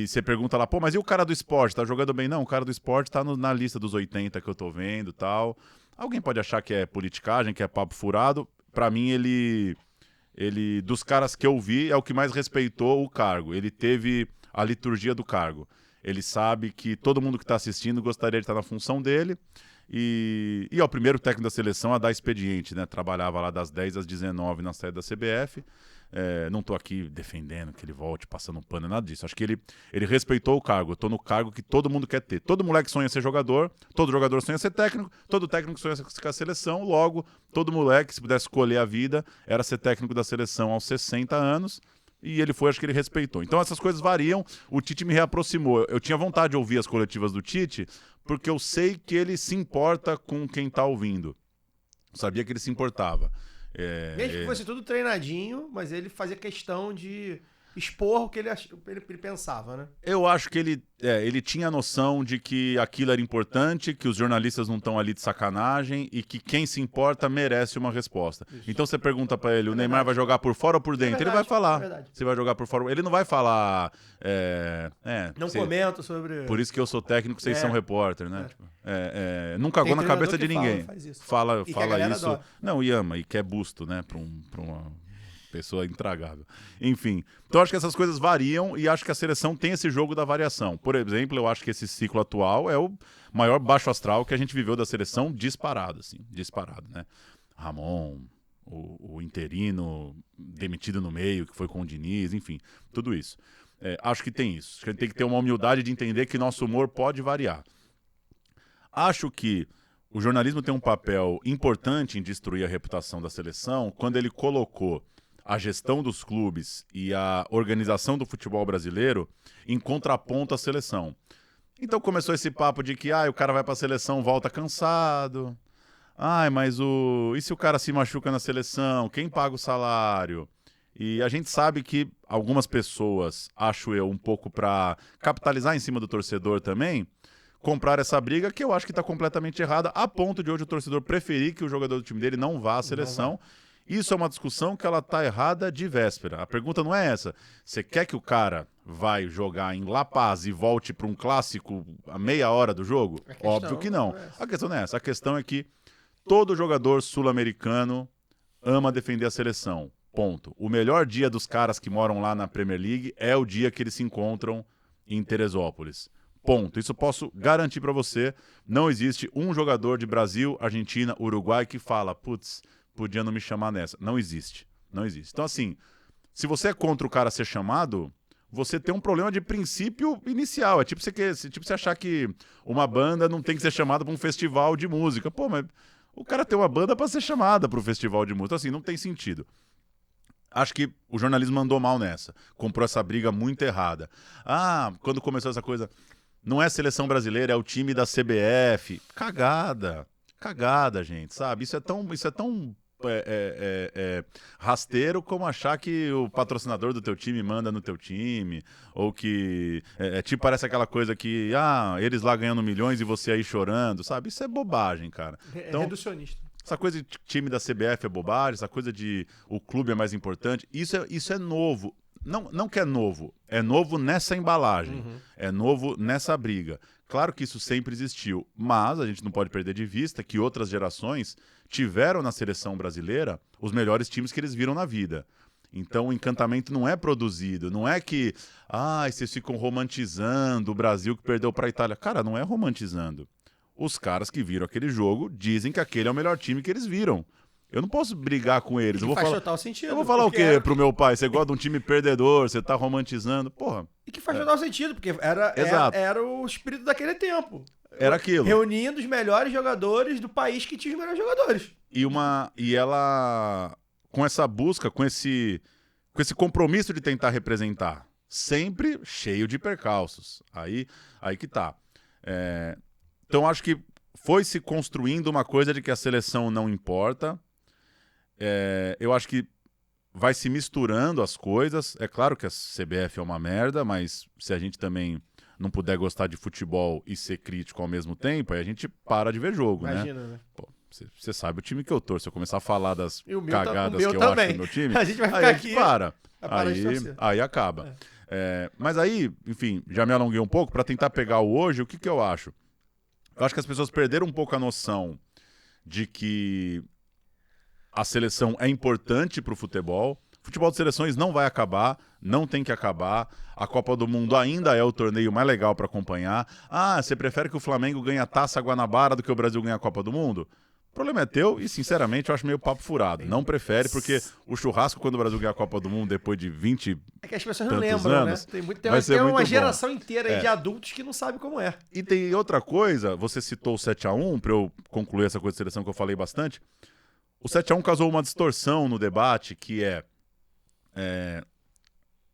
Você pergunta lá, pô, mas e o cara do esporte, tá jogando bem? Não, o cara do esporte tá na lista dos 80 que eu tô vendo e tal. Alguém pode achar que é politicagem, que é papo furado. Pra mim, ele, dos caras que eu vi, é o que mais respeitou o cargo. Ele teve a liturgia do cargo. Ele sabe que todo mundo que tá assistindo gostaria de estar na função dele. E é o primeiro técnico da seleção a dar expediente, né? Trabalhava lá das 10 às 19 na sede da CBF. Não estou aqui defendendo que ele volte, passando um pano, nada disso. Acho que ele respeitou o cargo. Eu estou no cargo que todo mundo quer ter. Todo moleque sonha ser jogador, todo jogador sonha ser técnico, todo técnico sonha ser com a seleção. Logo, todo moleque, se pudesse escolher a vida, era ser técnico da seleção aos 60 anos. E ele foi, acho que ele respeitou. Então essas coisas variam. O Tite me reaproximou. Eu tinha vontade de ouvir as coletivas do Tite, porque eu sei que ele se importa com quem tá ouvindo. Eu sabia que ele se importava. Mesmo que fosse tudo treinadinho, mas ele fazia questão de expor o que ele pensava, né? Eu acho que ele tinha a noção de que aquilo era importante, que os jornalistas não estão ali de sacanagem e que quem se importa merece uma resposta. Isso. Então você pergunta pra ele, o Neymar vai jogar por fora ou por dentro? Ele vai falar. Você vai jogar por fora. Ele não vai falar... não comento sobre... Por isso que eu sou técnico, vocês são repórter, né? Não cagou na cabeça de ninguém. Fala isso. Adora. Não, e ama, e quer busto, né? Pra uma pessoa intragável. Enfim, então acho que essas coisas variam e acho que a seleção tem esse jogo da variação. Por exemplo, eu acho que esse ciclo atual é o maior baixo astral que a gente viveu da seleção disparado, assim, disparado, né? Ramon, o interino demitido no meio, que foi com o Diniz, enfim, tudo isso. Acho que tem isso. A gente tem que ter uma humildade de entender que nosso humor pode variar. Acho que o jornalismo tem um papel importante em destruir a reputação da seleção quando ele colocou a gestão dos clubes e a organização do futebol brasileiro em contraponto à seleção. Então começou esse papo de que o cara vai pra seleção, volta cansado. Mas e se o cara se machuca na seleção? Quem paga o salário? E a gente sabe que algumas pessoas, acho eu, um pouco para capitalizar em cima do torcedor também, comprar essa briga que eu acho que está completamente errada, a ponto de hoje o torcedor preferir que o jogador do time dele não vá à seleção. Isso é uma discussão que ela tá errada de véspera. A pergunta não é essa. Você quer que o cara vai jogar em La Paz e volte para um clássico a meia hora do jogo? Óbvio que não. A questão não é essa. A questão é que todo jogador sul-americano ama defender a seleção. Ponto. O melhor dia dos caras que moram lá na Premier League é o dia que eles se encontram em Teresópolis. Ponto. Isso eu posso garantir para você. Não existe um jogador de Brasil, Argentina, Uruguai que fala, putz, podia não me chamar nessa. Não existe. Não existe. Então, assim, se você é contra o cara ser chamado, você tem um problema de princípio inicial. É tipo você achar que uma banda não tem que ser chamada para um festival de música. Pô, mas o cara tem uma banda para ser chamada para o festival de música. Então, assim, não tem sentido. Acho que o jornalismo andou mal nessa. Comprou essa briga muito errada. Quando começou essa coisa, não é seleção brasileira, é o time da CBF. Cagada. Cagada, gente, sabe? Isso é tão rasteiro como achar que o patrocinador do teu time manda no teu time, ou que tipo, parece aquela coisa que eles lá ganhando milhões e você aí chorando, sabe? Isso é bobagem, cara. Então, reducionista. Essa coisa de time da CBF é bobagem, essa coisa de o clube é mais importante, isso é novo. Não que é novo nessa embalagem, é novo nessa briga. Claro que isso sempre existiu, mas a gente não pode perder de vista que outras gerações tiveram na seleção brasileira os melhores times que eles viram na vida. Então o encantamento não é produzido, não é que vocês ficam romantizando o Brasil que perdeu para a Itália. Cara, não é romantizando. Os caras que viram aquele jogo dizem que aquele é o melhor time que eles viram. Eu não posso brigar com eles. Faz total sentido. Eu vou falar o quê pro meu pai? Você gosta de um time perdedor, você tá romantizando. Porra. E que faz total sentido, porque era o espírito daquele tempo. Era aquilo. Reunindo os melhores jogadores do país que tinha os melhores jogadores. E ela, com essa busca, com esse compromisso de tentar representar, sempre cheio de percalços. Aí que tá. Então acho que foi se construindo uma coisa de que a seleção não importa. Eu acho que vai se misturando as coisas. É claro que a CBF é uma merda, mas se a gente também não puder gostar de futebol e ser crítico ao mesmo tempo, aí a gente para de ver jogo, Imagina, né? né? Pô, você sabe o time que eu torço. Se eu começar a falar das cagadas que eu também acho do meu time, a gente vai ficar aí aqui. Aí acaba. Mas aí, enfim, já me alonguei um pouco para tentar pegar o hoje. O que eu acho? Eu acho que as pessoas perderam um pouco a noção de que a seleção é importante para o futebol. O futebol de seleções não vai acabar, não tem que acabar. A Copa do Mundo ainda é o torneio mais legal para acompanhar. Você prefere que o Flamengo ganhe a Taça Guanabara do que o Brasil ganhe a Copa do Mundo? O problema é teu e, sinceramente, eu acho meio papo furado. Não prefere, porque o churrasco, quando o Brasil ganhar a Copa do Mundo, depois de 20 É que as pessoas não lembram, anos, né? Tem uma geração inteira aí É. de adultos que não sabe como é. E tem outra coisa, você citou o 7-1, para eu concluir essa coisa de seleção que eu falei bastante. O 7-1 causou uma distorção no debate, que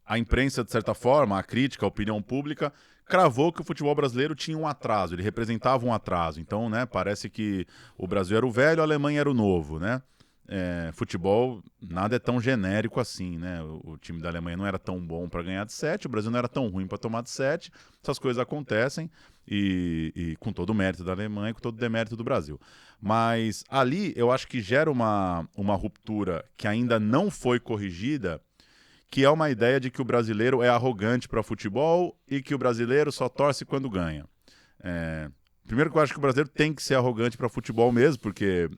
a imprensa, de certa forma, a crítica, a opinião pública, cravou que o futebol brasileiro tinha um atraso, ele representava um atraso. Então, né, parece que o Brasil era o velho, a Alemanha era o novo, né? Futebol, nada é tão genérico assim, né? O time da Alemanha não era tão bom para ganhar de 7, o Brasil não era tão ruim para tomar de 7. Essas coisas acontecem e com todo o mérito da Alemanha e com todo o demérito do Brasil. Mas ali eu acho que gera uma ruptura que ainda não foi corrigida, que é uma ideia de que o brasileiro é arrogante para futebol e que o brasileiro só torce quando ganha. Primeiro que eu acho que o brasileiro tem que ser arrogante para futebol mesmo, porque...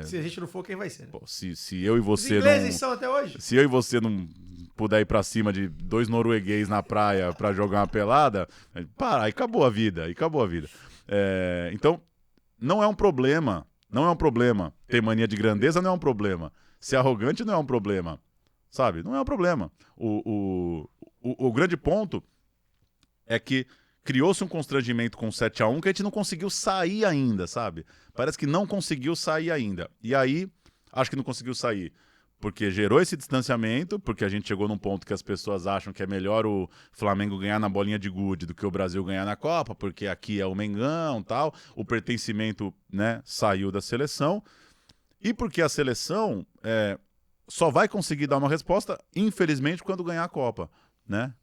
Se a gente não for, quem vai ser? Né? Pô, se eu e você Os ingleses são até hoje. Se eu e você não puder ir para cima de 2 norueguês na praia para jogar uma pelada, aí acabou a vida, então, não é um problema ter mania de grandeza, não é um problema. Ser arrogante não é um problema. Sabe? Não é um problema. O grande ponto é que criou-se um constrangimento com o 7-1 que a gente não conseguiu sair ainda, sabe? Parece que não conseguiu sair ainda. E aí, acho que não conseguiu sair porque gerou esse distanciamento, porque a gente chegou num ponto que as pessoas acham que é melhor o Flamengo ganhar na bolinha de gude do que o Brasil ganhar na Copa, porque aqui é o Mengão e tal. O pertencimento, né, saiu da seleção. E porque a seleção... só vai conseguir dar uma resposta, infelizmente, quando ganhar a Copa, né?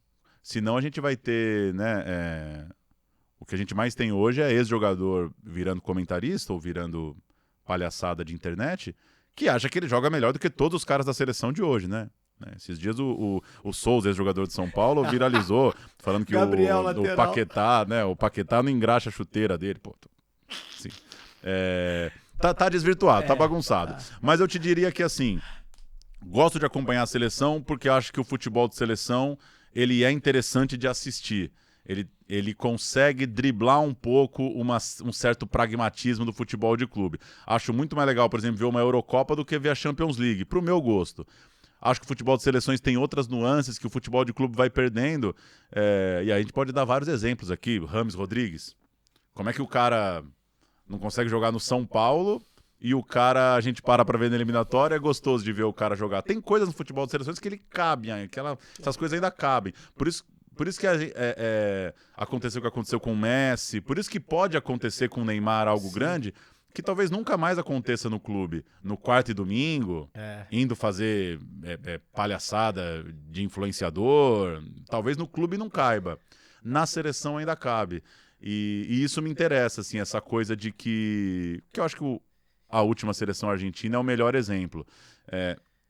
Senão a gente vai ter, né? O que a gente mais tem hoje é ex-jogador virando comentarista ou virando palhaçada de internet, que acha que ele joga melhor do que todos os caras da seleção de hoje, né? Esses dias o Souza, ex-jogador de São Paulo, viralizou, falando que o Paquetá, né? O Paquetá não engraxa a chuteira dele. Pô, sim. Tá desvirtuado, tá bagunçado. Mas eu te diria que, assim... Gosto de acompanhar a seleção porque acho que o futebol de seleção ele é interessante de assistir. Ele consegue driblar um pouco um certo pragmatismo do futebol de clube. Acho muito mais legal, por exemplo, ver uma Eurocopa do que ver a Champions League, pro meu gosto. Acho que o futebol de seleções tem outras nuances que o futebol de clube vai perdendo. E aí a gente pode dar vários exemplos aqui. Rames Rodrigues. Como é que o cara não consegue jogar no São Paulo... E o cara, a gente para pra ver na eliminatória, é gostoso de ver o cara jogar. Tem coisas no futebol de seleções que ele cabe, essas coisas ainda cabem. Por isso que aconteceu o que aconteceu com o Messi, por isso que pode acontecer com o Neymar algo grande, que talvez nunca mais aconteça no clube. No quarto e domingo, indo fazer palhaçada de influenciador, talvez no clube não caiba. Na seleção ainda cabe. E isso me interessa, assim, essa coisa de que eu acho que a última seleção argentina é o melhor exemplo.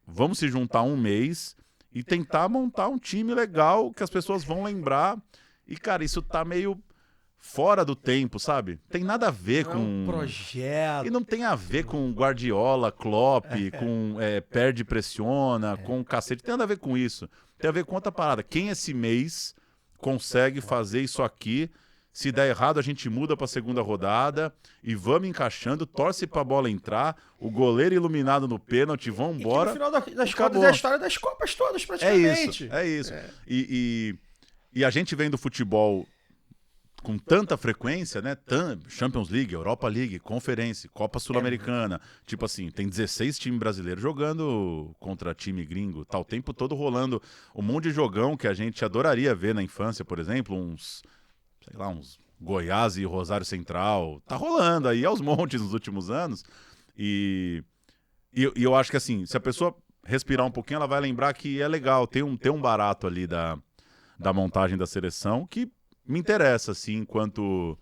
Vamos se juntar um mês e tentar montar um time legal que as pessoas vão lembrar. E, cara, isso tá meio fora do tempo, sabe? Tem nada a ver com... um projeto. E não tem a ver com Guardiola, Klopp, com perde, pressiona, com cacete. Tem nada a ver com isso. Tem a ver com outra parada. Quem esse mês consegue fazer isso aqui? Se der errado, a gente muda para a segunda rodada e vamos encaixando, torce para a bola entrar, o goleiro iluminado no pênalti, vamos embora. E no final das contas é a história das Copas todas, praticamente. É isso. E a gente vem do futebol com tanta frequência, né? Champions League, Europa League, Conferência, Copa Sul-Americana. Tipo assim, tem 16 times brasileiros jogando contra time gringo. Tá o tempo todo rolando um monte de jogão que a gente adoraria ver na infância, por exemplo, uns Goiás e Rosário Central. Tá rolando aí aos montes nos últimos anos. E eu acho que assim, se a pessoa respirar um pouquinho, ela vai lembrar que é legal. Tem um barato ali da montagem da seleção que me interessa, assim, enquanto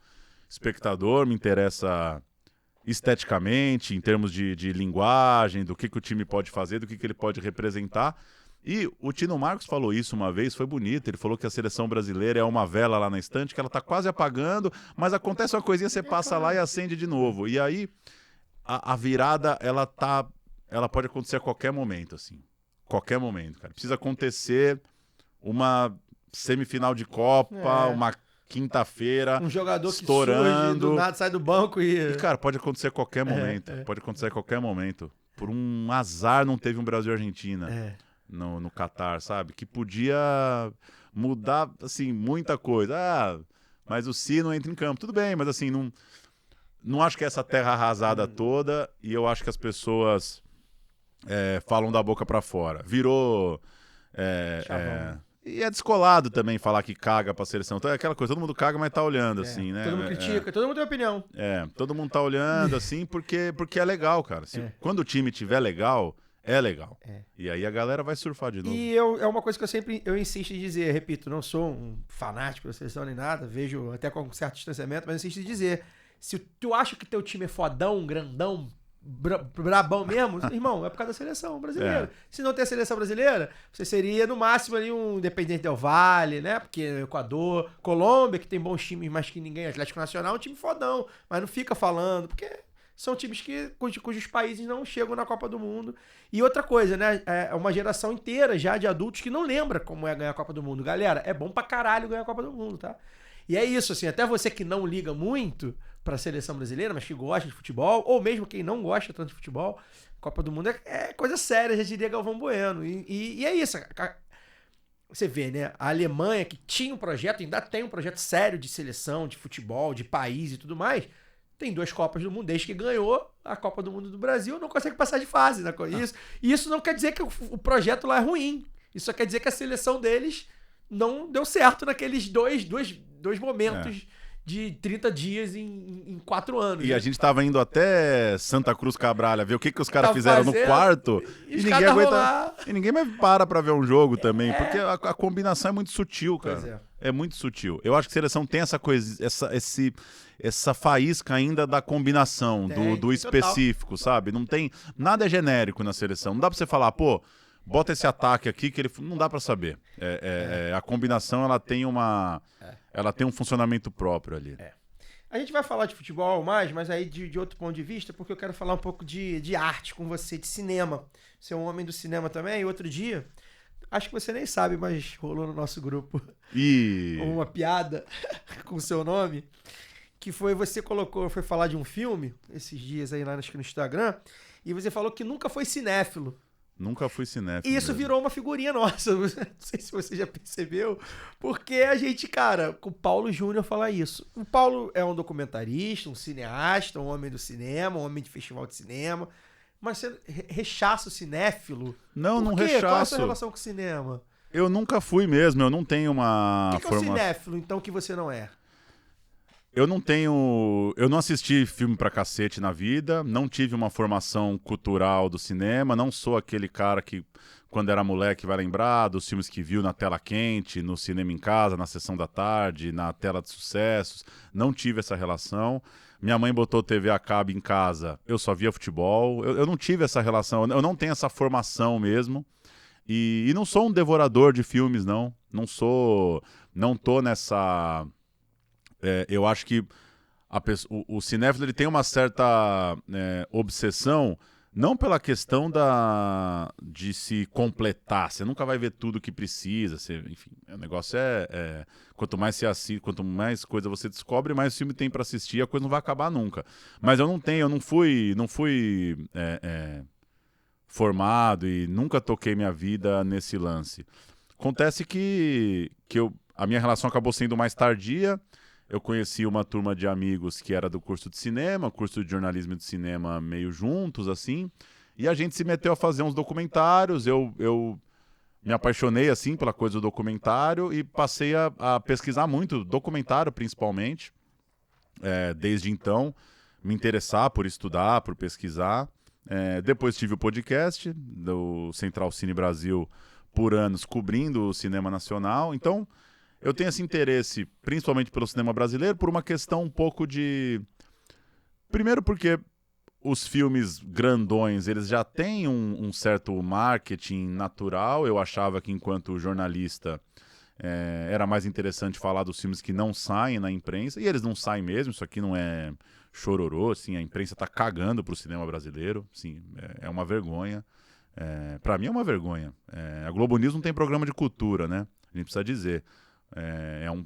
espectador, me interessa esteticamente, em termos de linguagem, do que o time pode fazer, do que ele pode representar. E o Tino Marcos falou isso uma vez, foi bonito, ele falou que a seleção brasileira é uma vela lá na estante, que ela tá quase apagando, mas acontece uma coisinha, você passa lá e acende de novo. E aí, a virada, ela pode acontecer a qualquer momento, assim. Qualquer momento, cara. Precisa acontecer uma semifinal de Copa, uma quinta-feira, um jogador estourando. Que surge, do nada sai do banco e... E, cara, pode acontecer a qualquer momento. Pode acontecer a qualquer momento. Por um azar não teve um Brasil e Argentina no Catar, sabe? Que podia mudar, assim, muita coisa. Mas o Si não entra em campo. Tudo bem, mas assim, não acho que é essa terra arrasada toda, e eu acho que as pessoas falam da boca pra fora. Virou... E é descolado também falar que caga pra seleção. Então é aquela coisa, todo mundo caga, mas tá olhando, assim, né? Todo mundo critica, todo mundo tem opinião. Todo mundo tá olhando, assim, porque é legal, cara. Quando o time tiver legal, é legal. E aí a galera vai surfar de novo. E é uma coisa que eu insisto em dizer, repito, não sou um fanático da seleção nem nada, vejo até com um certo distanciamento, mas insisto em dizer, se tu acha que teu time é fodão, grandão, brabão mesmo, irmão, é por causa da seleção brasileira. Se não tem a seleção brasileira, você seria no máximo ali um Independente Del Valle, né? Porque Equador, Colômbia, que tem bons times, mas que ninguém, Atlético Nacional é um time fodão, mas não fica falando, porque são times cujos países não chegam na Copa do Mundo. E outra coisa, né? É uma geração inteira já de adultos que não lembra como é ganhar a Copa do Mundo. Galera, é bom pra caralho ganhar a Copa do Mundo, tá? E é isso, assim, até você que não liga muito pra seleção brasileira, mas que gosta de futebol, ou mesmo quem não gosta tanto de futebol, Copa do Mundo é coisa séria, já diria Galvão Bueno. E é isso. Você vê, né? A Alemanha, que tinha um projeto, ainda tem um projeto sério de seleção, de futebol, de país e tudo mais, tem 2 Copas do Mundo, desde que ganhou a Copa do Mundo do Brasil, não consegue passar de fase. Né? Isso não quer dizer que o projeto lá é ruim. Isso só quer dizer que a seleção deles não deu certo naqueles dois momentos de 30 dias em 4 anos. E né? a gente tava indo até Santa Cruz Cabralha, ver o que os caras fizeram no quarto, e ninguém aguenta. E ninguém mais para ver um jogo também, porque a combinação é muito sutil, cara. É muito sutil. Eu acho que a seleção tem essa coisa, essa faísca ainda da combinação, do específico, sabe? Não tem. Nada é genérico na seleção. Não dá pra você falar, pô, bota esse ataque aqui que ele não dá pra saber. A combinação, ela tem um funcionamento próprio ali. A gente vai falar de futebol mais, mas aí de outro ponto de vista, porque eu quero falar um pouco de arte com você, de cinema. Você é um homem do cinema também. E outro dia, acho que você nem sabe, mas rolou no nosso grupo uma piada com o seu nome, que foi, você foi falar de um filme esses dias aí lá acho que no Instagram, e você falou que nunca foi cinéfilo. Nunca fui cinéfilo. E isso virou uma figurinha nossa. Não sei se você já percebeu. Porque a gente, cara, com o Paulo Júnior fala isso. O Paulo é um documentarista, um cineasta, um homem do cinema, um homem de festival de cinema. Mas você rechaça o cinéfilo? Não rechaço. Qual é a sua relação com o cinema? Eu nunca fui mesmo. Eu não tenho uma O que é o cinéfilo, então, que você não é? Eu não assisti filme pra cacete na vida, não tive uma formação cultural do cinema, não sou aquele cara que, quando era moleque, vai lembrar dos filmes que viu na tela quente, no cinema em casa, na sessão da tarde, na tela de sucessos. Não tive essa relação. Minha mãe botou TV a cabo em casa, eu só via futebol. Eu não tive essa relação, eu não tenho essa formação mesmo. E não sou um devorador de filmes, não. Não tô nessa eu acho que o cinéfilo ele tem uma certa obsessão, não pela questão de se completar, você nunca vai ver tudo que precisa, enfim, o negócio quanto mais você assiste, quanto mais coisa você descobre, mais filme tem para assistir, a coisa não vai acabar nunca. Mas eu não fui formado e nunca toquei minha vida nesse lance. Acontece que a minha relação acabou sendo mais tardia. Eu conheci uma turma de amigos que era do curso de cinema, curso de jornalismo e de cinema meio juntos, assim, e a gente se meteu a fazer uns documentários. Eu me apaixonei, assim, pela coisa do documentário e passei a pesquisar muito, documentário principalmente, desde então, me interessar por estudar, por pesquisar. Depois tive o podcast do Central Cine Brasil por anos, cobrindo o cinema nacional, então... Eu tenho esse interesse, principalmente pelo cinema brasileiro, por uma questão um pouco de... Primeiro porque os filmes grandões, eles já têm um certo marketing natural. Eu achava que, enquanto jornalista, era mais interessante falar dos filmes que não saem na imprensa. E eles não saem mesmo, isso aqui não é chororô, assim, a imprensa tá cagando pro cinema brasileiro. Sim, é uma vergonha. Para mim é uma vergonha. A Globo News não tem programa de cultura, né? A gente precisa dizer.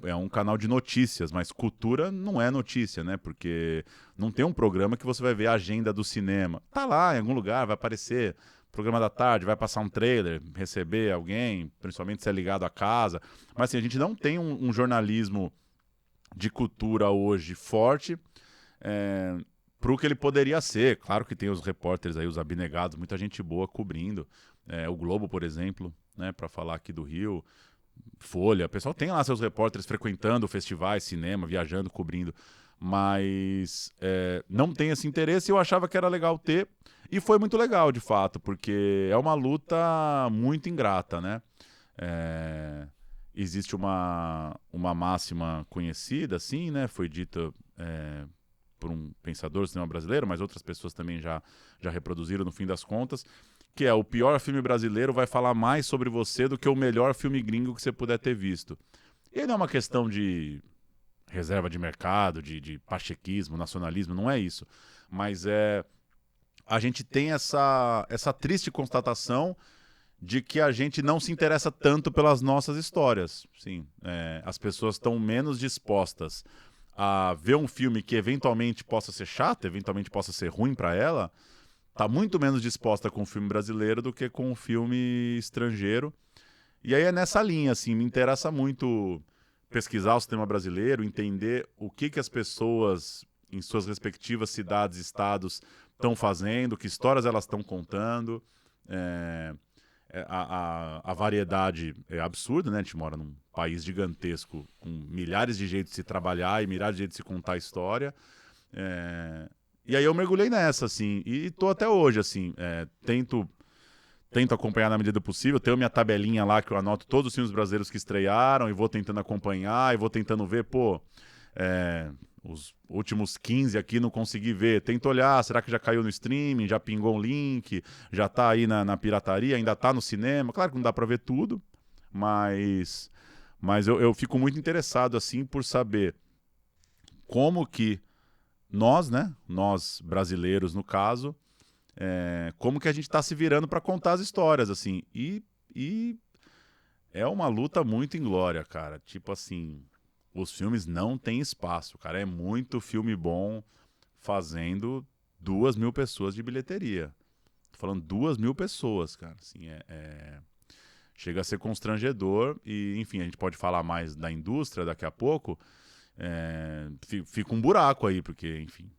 É um canal de notícias, mas cultura não é notícia, né? Porque não tem um programa que você vai ver a agenda do cinema. Tá lá em algum lugar, vai aparecer programa da tarde, vai passar um trailer, receber alguém, principalmente se é ligado à casa. Mas assim, a gente não tem um jornalismo de cultura hoje forte para o que ele poderia ser. Claro que tem os repórteres aí, os abnegados, muita gente boa cobrindo. O Globo, por exemplo, né? Para falar aqui do Rio... Folha, o pessoal tem lá seus repórteres frequentando festivais, cinema, viajando, cobrindo, mas não tem esse interesse. Eu achava que era legal ter, e foi muito legal de fato, porque é uma luta muito ingrata, né? Existe uma máxima conhecida, assim, né? Foi dita por um pensador do cinema brasileiro, mas outras pessoas também já reproduziram no fim das contas, que o pior filme brasileiro vai falar mais sobre você do que o melhor filme gringo que você puder ter visto. E não é uma questão de reserva de mercado, de pachequismo, nacionalismo, não é isso. Mas a gente tem essa triste constatação de que a gente não se interessa tanto pelas nossas histórias. Sim, as pessoas estão menos dispostas a ver um filme que eventualmente possa ser chato, eventualmente possa ser ruim para ela, tá muito menos disposta com o filme brasileiro do que com o filme estrangeiro. E aí é nessa linha, assim, me interessa muito pesquisar o cinema brasileiro, entender o que as pessoas em suas respectivas cidades e estados estão fazendo, que histórias elas estão contando. A variedade é absurda, né? A gente mora num país gigantesco, com milhares de jeitos de se trabalhar e milhares de jeitos de se contar a história. E aí eu mergulhei nessa, assim, e tô até hoje, assim, tento acompanhar na medida do possível. Tenho minha tabelinha lá que eu anoto todos os filmes brasileiros que estrearam e vou tentando acompanhar e vou tentando ver, os últimos 15 aqui não consegui ver. Tento olhar, será que já caiu no streaming, já pingou um link, já tá aí na pirataria, ainda tá no cinema. Claro que não dá pra ver tudo, mas eu fico muito interessado, assim, por saber como que nós, né? Nós brasileiros, no caso, como que a gente está se virando para contar as histórias, assim. E é uma luta muito inglória, cara. Tipo assim, os filmes não têm espaço, cara. É muito filme bom fazendo 2.000 pessoas de bilheteria. Tô falando 2.000 pessoas, cara. Assim, chega a ser constrangedor. E, enfim, a gente pode falar mais da indústria daqui a pouco. Fica um buraco aí, porque, enfim,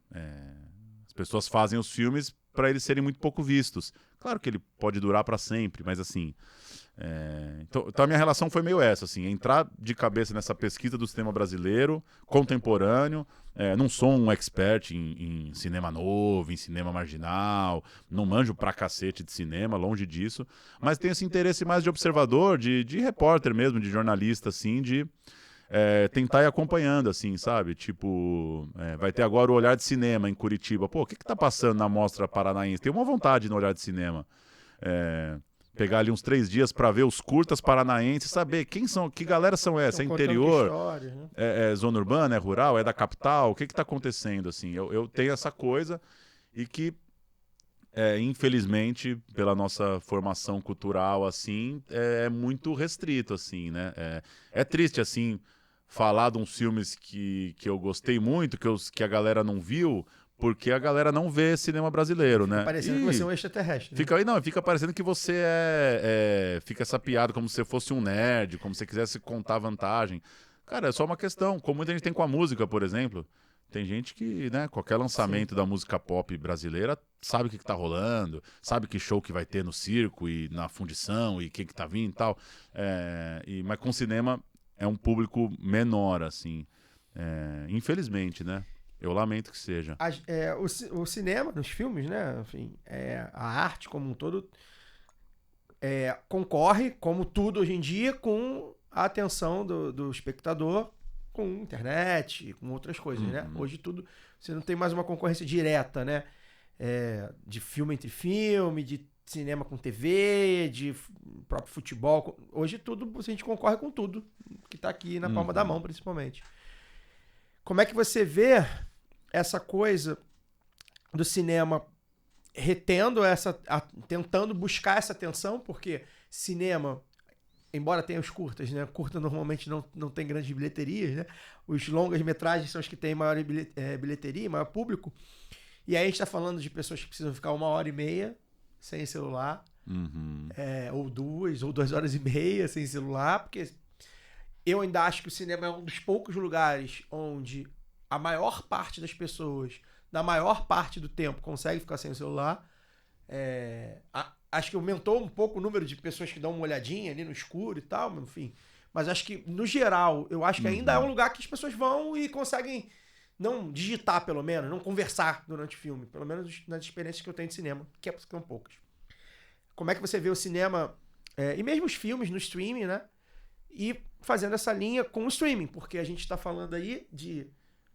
as pessoas fazem os filmes para eles serem muito pouco vistos. Claro que ele pode durar para sempre, mas assim... Então a minha relação foi meio essa, assim, entrar de cabeça nessa pesquisa do cinema brasileiro, contemporâneo. Não sou um expert em cinema novo, em cinema marginal, não manjo pra cacete de cinema, longe disso, mas tenho esse interesse mais de observador, de repórter mesmo, de jornalista, assim, de... tentar ir acompanhando, assim, sabe? Tipo, vai ter agora o Olhar de Cinema em Curitiba. Pô, o que tá passando na Mostra Paranaense? Tenho uma vontade no Olhar de Cinema. pegar ali uns 3 dias para ver os curtas paranaenses, saber que galera são essa? É interior? Histórias, né? É zona urbana? É rural? É da capital? O que está acontecendo? Assim, eu tenho essa coisa e que, infelizmente, pela nossa formação cultural, assim, é muito restrito, assim, né? É triste, assim, falar de uns filmes que eu gostei muito, que a galera não viu, porque a galera não vê cinema brasileiro, né? Fica parecendo que você é um extraterrestre. Né? Fica parecendo que você fica essa piada como se você fosse um nerd, como se você quisesse contar vantagem. Cara, é só uma questão. Como muita gente tem com a música, por exemplo. Tem gente que, né, qualquer lançamento da música pop brasileira sabe o que tá rolando, sabe que show que vai ter no circo e na fundição e o que tá vindo e tal. Mas com cinema é um público menor, assim. Infelizmente, né? Eu lamento que seja. O cinema, nos filmes, né? Enfim, a arte como um todo concorre, como tudo hoje em dia, com a atenção do espectador, com internet, com outras coisas, né? Hoje tudo, você não tem mais uma concorrência direta, né? De filme entre filme, de cinema com TV, de próprio futebol. Hoje tudo, a gente concorre com tudo que tá aqui na palma da mão, principalmente. Como é que você vê essa coisa do cinema retendo tentando buscar essa atenção? Porque cinema, embora tenha os curtas, né? Curta normalmente não tem grandes bilheterias, né? Os longas-metragens são os que têm maior bilheteria, maior público. E aí a gente tá falando de pessoas que precisam ficar 1h30 sem celular, ou 2 horas e meia sem celular, porque eu ainda acho que o cinema é um dos poucos lugares onde a maior parte das pessoas, na maior parte do tempo, consegue ficar sem o celular. Acho que aumentou um pouco o número de pessoas que dão uma olhadinha ali no escuro e tal, enfim. Mas acho que, no geral, eu acho que ainda é um lugar que as pessoas vão e conseguem não digitar, pelo menos, não conversar durante o filme. Pelo menos nas experiências que eu tenho de cinema, que são poucas. Como é que você vê o cinema, e mesmo os filmes no streaming, né? E fazendo essa linha com o streaming, porque a gente está falando aí de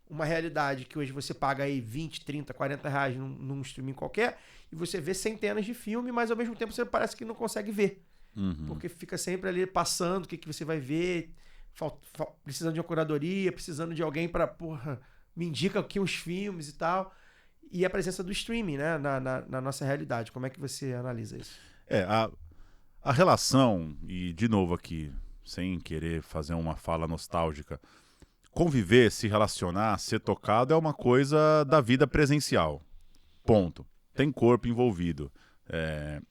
uma realidade que hoje você paga aí 20, 30, 40 reais num streaming qualquer e você vê centenas de filmes, mas ao mesmo tempo você parece que não consegue ver. Porque fica sempre ali passando o que você vai ver, precisando de uma curadoria, precisando de alguém para, me indica aqui uns filmes e tal. E a presença do streaming, né, na nossa realidade. Como é que você analisa isso? A relação, e de novo aqui, sem querer fazer uma fala nostálgica, conviver, se relacionar, ser tocado é uma coisa da vida presencial. Ponto. Tem corpo envolvido.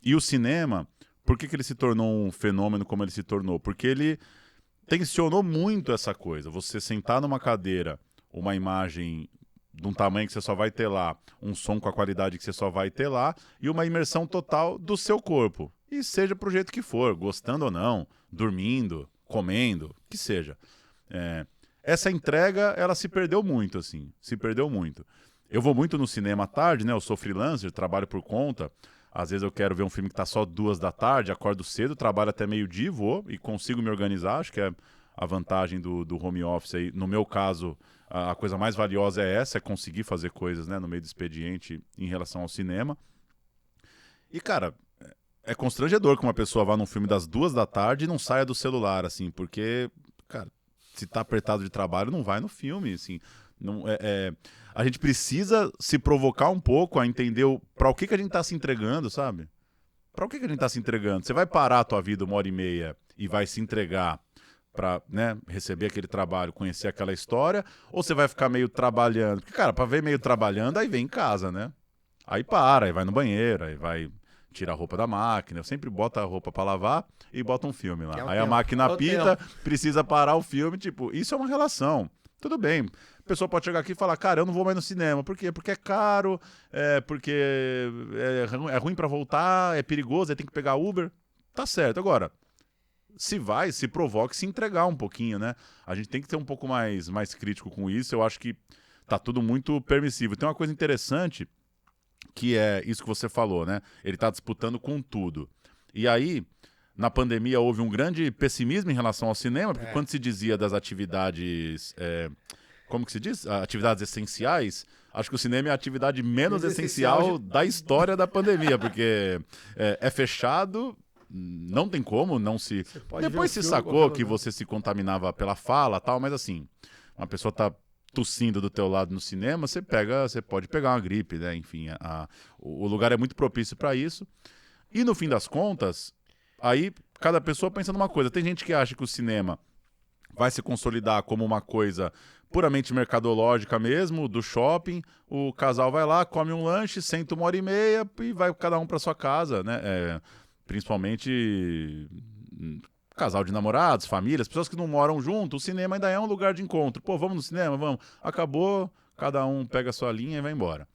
E o cinema, por que ele se tornou um fenômeno como ele se tornou? Porque ele tensionou muito essa coisa. Você sentar numa cadeira, uma imagem de um tamanho que você só vai ter lá, um som com a qualidade que você só vai ter lá, e uma imersão total do seu corpo. E seja pro jeito que for, gostando ou não, dormindo, comendo, que seja. Essa entrega, ela se perdeu muito, assim. Se perdeu muito. Eu vou muito no cinema à tarde, né? Eu sou freelancer, trabalho por conta. Às vezes eu quero ver um filme que tá só 2 da tarde, acordo cedo, trabalho até meio-dia, vou e consigo me organizar. Acho que é a vantagem do home office aí. No meu caso, a coisa mais valiosa é essa, é conseguir fazer coisas, né, no meio do expediente em relação ao cinema. E, cara, é constrangedor que uma pessoa vá num filme das 2 da tarde e não saia do celular, assim, porque, cara, se tá apertado de trabalho, não vai no filme, assim. Não, a gente precisa se provocar um pouco a entender para o que a gente tá se entregando, sabe? Para o que a gente tá se entregando? Você vai parar a tua vida 1h30 e vai se entregar para, né, receber aquele trabalho, conhecer aquela história, ou você vai ficar meio trabalhando? Porque, cara, para ver meio trabalhando, aí vem em casa, né? Aí para, aí vai no banheiro, aí vai tirar a roupa da máquina. Eu sempre boto a roupa para lavar e boto um filme lá. Aí a máquina apita, precisa parar o filme, tipo, isso é uma relação. Tudo bem. A pessoa pode chegar aqui e falar, cara, eu não vou mais no cinema. Por quê? Porque é caro, porque é ruim para voltar, é perigoso, aí tem que pegar Uber. Tá certo. Agora, se provoque, se entregar um pouquinho, né? A gente tem que ter um pouco mais crítico com isso. Eu acho que tá tudo muito permissivo. Tem uma coisa interessante, que é isso que você falou, né? Ele tá disputando com tudo. E aí, na pandemia, houve um grande pessimismo em relação ao cinema, porque quando se dizia das atividades... como que se diz? Atividades essenciais, acho que o cinema é a atividade menos essencial da história da pandemia, porque é fechado, não tem como não se... Depois se sacou que você se contaminava pela fala e tal, mas assim, uma pessoa tá tossindo do teu lado no cinema, você pode pegar uma gripe, né? Enfim, o lugar é muito propício para isso. E no fim das contas, aí cada pessoa pensa numa coisa. Tem gente que acha que o cinema vai se consolidar como uma coisa puramente mercadológica mesmo, do shopping. O casal vai lá, come um lanche, senta 1h30 e vai cada um para sua casa, né? Principalmente casal de namorados, famílias, pessoas que não moram junto, o cinema ainda é um lugar de encontro. Pô, vamos no cinema? Vamos. Acabou, cada um pega a sua linha e vai embora.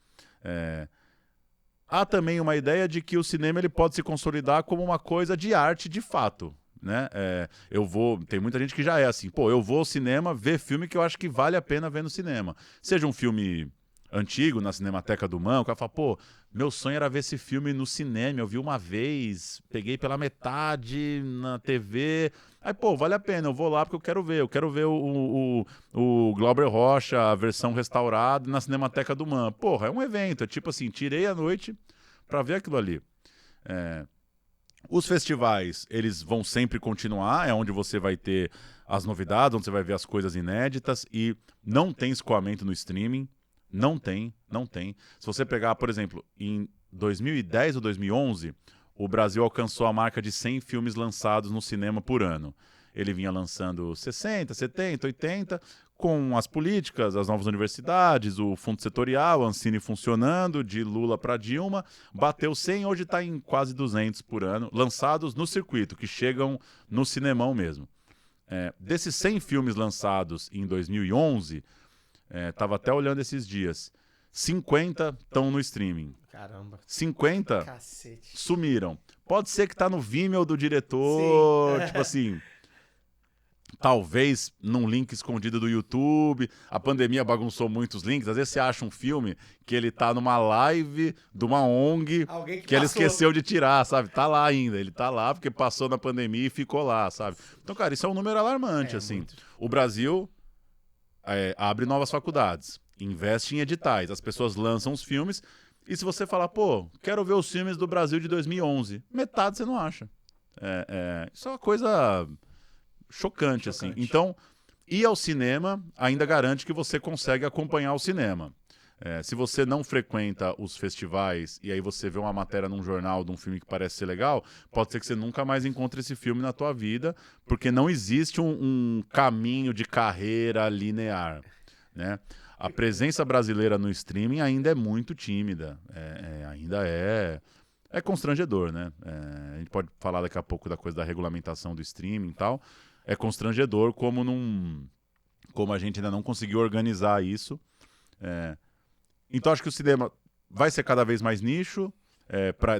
Há também uma ideia de que o cinema ele pode se consolidar como uma coisa de arte de fato, né? Tem muita gente que já é assim, pô, eu vou ao cinema ver filme que eu acho que vale a pena ver no cinema. Seja um filme antigo, na Cinemateca do Man, o cara fala, pô, meu sonho era ver esse filme no cinema, eu vi uma vez, peguei pela metade na TV, aí, pô, vale a pena, eu vou lá porque eu quero ver o Glauber Rocha, a versão restaurada na Cinemateca do Man. Porra, é um evento, é tipo assim, tirei a noite pra ver aquilo ali. Os festivais, eles vão sempre continuar, é onde você vai ter as novidades, onde você vai ver as coisas inéditas, e não tem escoamento no streaming. Não tem. Se você pegar, por exemplo, em 2010 ou 2011, o Brasil alcançou a marca de 100 filmes lançados no cinema por ano. Ele vinha lançando 60, 70, 80, com as políticas, as novas universidades, o fundo setorial, a Ancine funcionando, de Lula para Dilma, bateu 100, hoje está em quase 200 por ano, lançados no circuito, que chegam no cinemão mesmo. Desses 100 filmes lançados em 2011... tava até olhando esses dias. 50 estão no streaming. Caramba. 50 Cacete. Sumiram. Pode ser que tá no Vimeo do diretor, tipo assim, talvez num link escondido do YouTube. A pandemia bagunçou muitos links. Às vezes você acha um filme que ele tá numa live de uma ONG que ele esqueceu de tirar, sabe? Tá lá ainda. Ele tá lá porque passou na pandemia e ficou lá, sabe? Então, cara, isso é um número alarmante, assim. Muito. O Brasil... abre novas faculdades, investe em editais, as pessoas lançam os filmes, e se você falar, pô, quero ver os filmes do Brasil de 2011, metade você não acha. Isso é uma coisa chocante, assim. Então, ir ao cinema ainda garante que você consegue acompanhar o cinema. Se você não frequenta os festivais e aí você vê uma matéria num jornal de um filme que parece ser legal, pode ser que você nunca mais encontre esse filme na tua vida, porque não existe um caminho de carreira linear, né? A presença brasileira no streaming ainda é muito tímida, ainda é constrangedor, né? A gente pode falar daqui a pouco da coisa da regulamentação do streaming e tal. É constrangedor como a gente ainda não conseguiu organizar isso. Então acho que o cinema vai ser cada vez mais nicho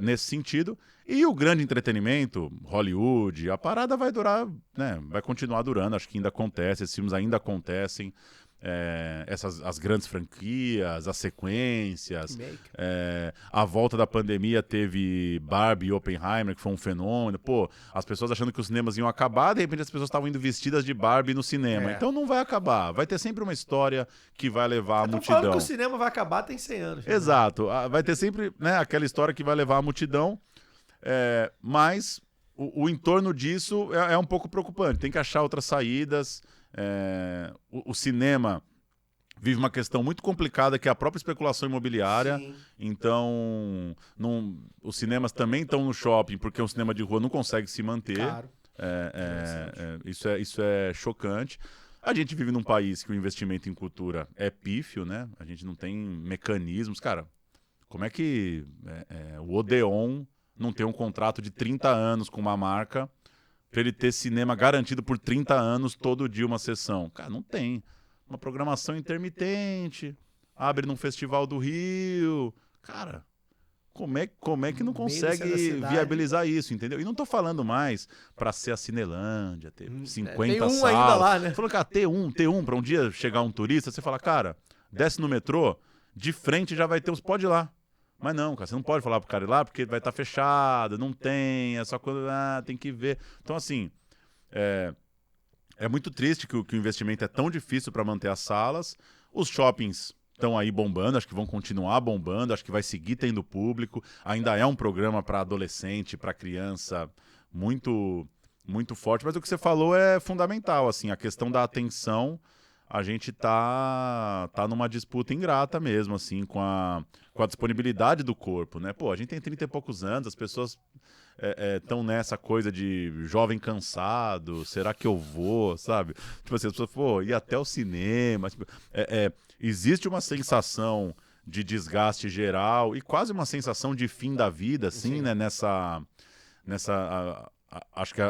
nesse sentido. E o grande entretenimento, Hollywood, a parada vai durar, né? Vai continuar durando, acho que ainda acontece, esses filmes ainda acontecem. As grandes franquias, as sequências, a volta da pandemia teve Barbie e Oppenheimer, que foi um fenômeno. Pô, as pessoas achando que os cinemas iam acabar, de repente as pessoas estavam indo vestidas de Barbie no cinema. Então não vai acabar, vai ter sempre uma história que vai levar a multidão. Falando que o cinema vai acabar tem 100 anos. Exato, vai ter sempre, né, aquela história que vai levar a multidão, mas o entorno disso é um pouco preocupante, tem que achar outras saídas. O cinema vive uma questão muito complicada, que é a própria especulação imobiliária. Sim. Então, os cinemas também estão no shopping, porque o cinema de rua não consegue se manter. Claro. Isso é chocante. A gente vive num país que o investimento em cultura é pífio, né? A gente não tem mecanismos. Cara, como é que o Odeon não tem um contrato de 30 anos com uma marca para ele ter cinema garantido por 30 anos, todo dia uma sessão? Cara, não tem. Uma programação intermitente, abre num festival do Rio. Cara, como é que não consegue viabilizar isso, entendeu? E não tô falando mais para ser a Cinelândia, ter 50 salas. Ainda lá, né? Falou, cara, T1, para um dia chegar um turista, você fala, cara, desce no metrô, de frente já vai ter uns, pode ir lá. Mas não, cara, você não pode falar pro cara ir lá porque vai estar fechado, não tem, é só quando tem que ver. Então, assim, é muito triste que o investimento é tão difícil para manter as salas. Os shoppings estão aí bombando, acho que vão continuar bombando, acho que vai seguir tendo público. Ainda é um programa para adolescente, para criança muito, muito forte. Mas o que você falou é fundamental, assim, a questão da atenção. A gente tá numa disputa ingrata mesmo, assim, com a disponibilidade do corpo, né? Pô, a gente tem 30 e poucos anos, as pessoas estão nessa coisa de jovem cansado, será que eu vou, sabe? Tipo assim, as pessoas, pô, ir até o cinema. Tipo, existe uma sensação de desgaste geral e quase uma sensação de fim da vida, assim, né? Acho que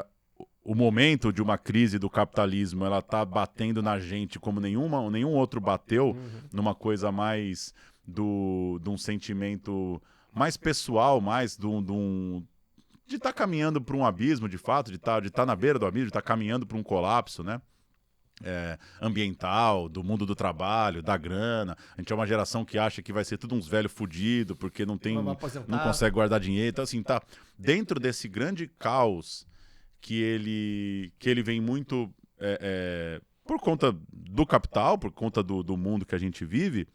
o momento de uma crise do capitalismo, ela tá batendo na gente como nenhum outro bateu, numa coisa mais de um sentimento mais pessoal, mais de estar caminhando para um abismo, de fato, de estar na beira do abismo, de estar caminhando para um colapso, né? Ambiental, do mundo do trabalho, da grana. A gente é uma geração que acha que vai ser tudo uns velhos fudidos, porque não consegue guardar dinheiro. Então, assim, tá dentro desse grande caos que ele vem muito por conta do capital, por conta do mundo que a gente vive.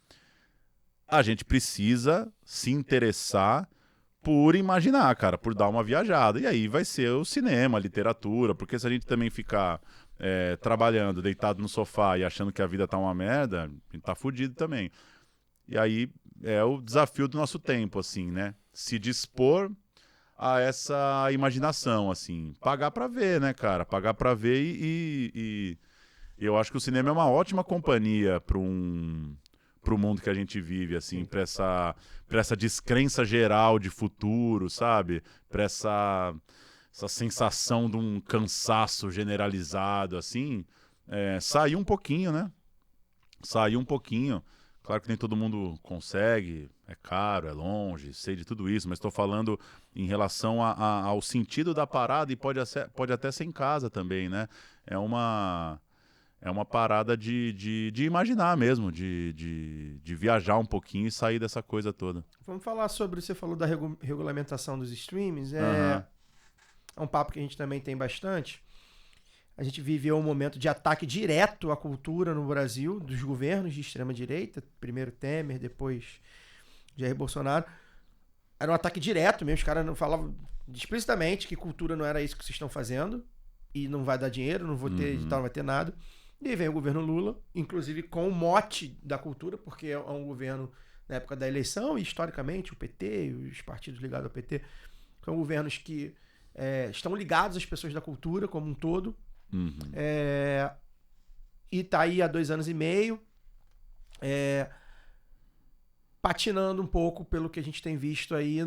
A gente precisa se interessar por imaginar, cara, por dar uma viajada. E aí vai ser o cinema, a literatura, porque se a gente também ficar trabalhando, deitado no sofá e achando que a vida tá uma merda, a gente tá fudido também. E aí é o desafio do nosso tempo, assim, né? Se dispor a essa imaginação, assim. Pagar pra ver, né, cara? Pagar pra ver e eu acho que o cinema é uma ótima companhia pro mundo que a gente vive, assim, pra essa descrença geral de futuro, sabe? Pra essa sensação de um cansaço generalizado, assim. Sair um pouquinho, né? Sair um pouquinho. Claro que nem todo mundo consegue, é caro, é longe, sei de tudo isso, mas estou falando em relação ao sentido da parada e pode até ser em casa também, né? É uma parada de imaginar mesmo, de viajar um pouquinho e sair dessa coisa toda. Vamos falar sobre, você falou da regulamentação dos streamings, é um papo que a gente também tem bastante. A gente viveu um momento de ataque direto à cultura no Brasil, dos governos de extrema-direita, primeiro Temer, depois Jair Bolsonaro. Era um ataque direto mesmo, os caras não falavam explicitamente que cultura não era isso que vocês estão fazendo, e não vai dar dinheiro, não vou ter edital, não vai ter nada. E aí vem o governo Lula, inclusive com o mote da cultura, porque é um governo na época da eleição, e historicamente o PT e os partidos ligados ao PT são governos que estão ligados às pessoas da cultura como um todo. E tá aí há 2 anos e meio patinando um pouco pelo que a gente tem visto aí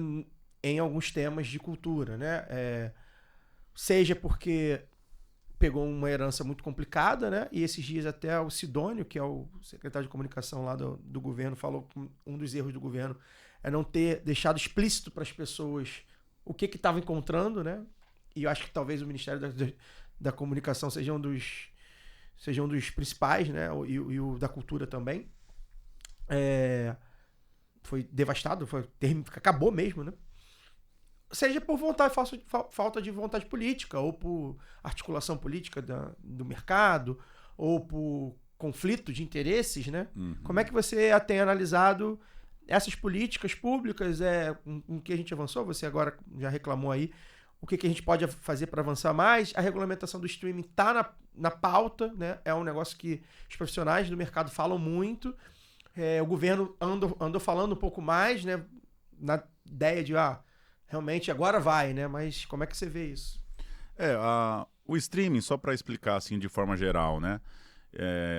em alguns temas de cultura, né? Seja porque pegou uma herança muito complicada, né? E esses dias até o Sidônio, que é o secretário de comunicação lá do governo, falou que um dos erros do governo é não ter deixado explícito para as pessoas o que estava encontrando, né? E eu acho que talvez o Ministério da Comunicação seja um dos principais, né? E o da Cultura também. Foi devastado, acabou mesmo, né? Seja por falta de vontade política, ou por articulação política do mercado, ou por conflito de interesses, né? Como é que você tem analisado essas políticas públicas? Com que a gente avançou? Você agora já reclamou aí. O que a gente pode fazer para avançar mais? A regulamentação do streaming está na pauta, né? É um negócio que os profissionais do mercado falam muito. O governo andou falando um pouco mais, né? Na ideia de, realmente agora vai, né? Mas como é que você vê isso? O streaming, só para explicar assim de forma geral, né?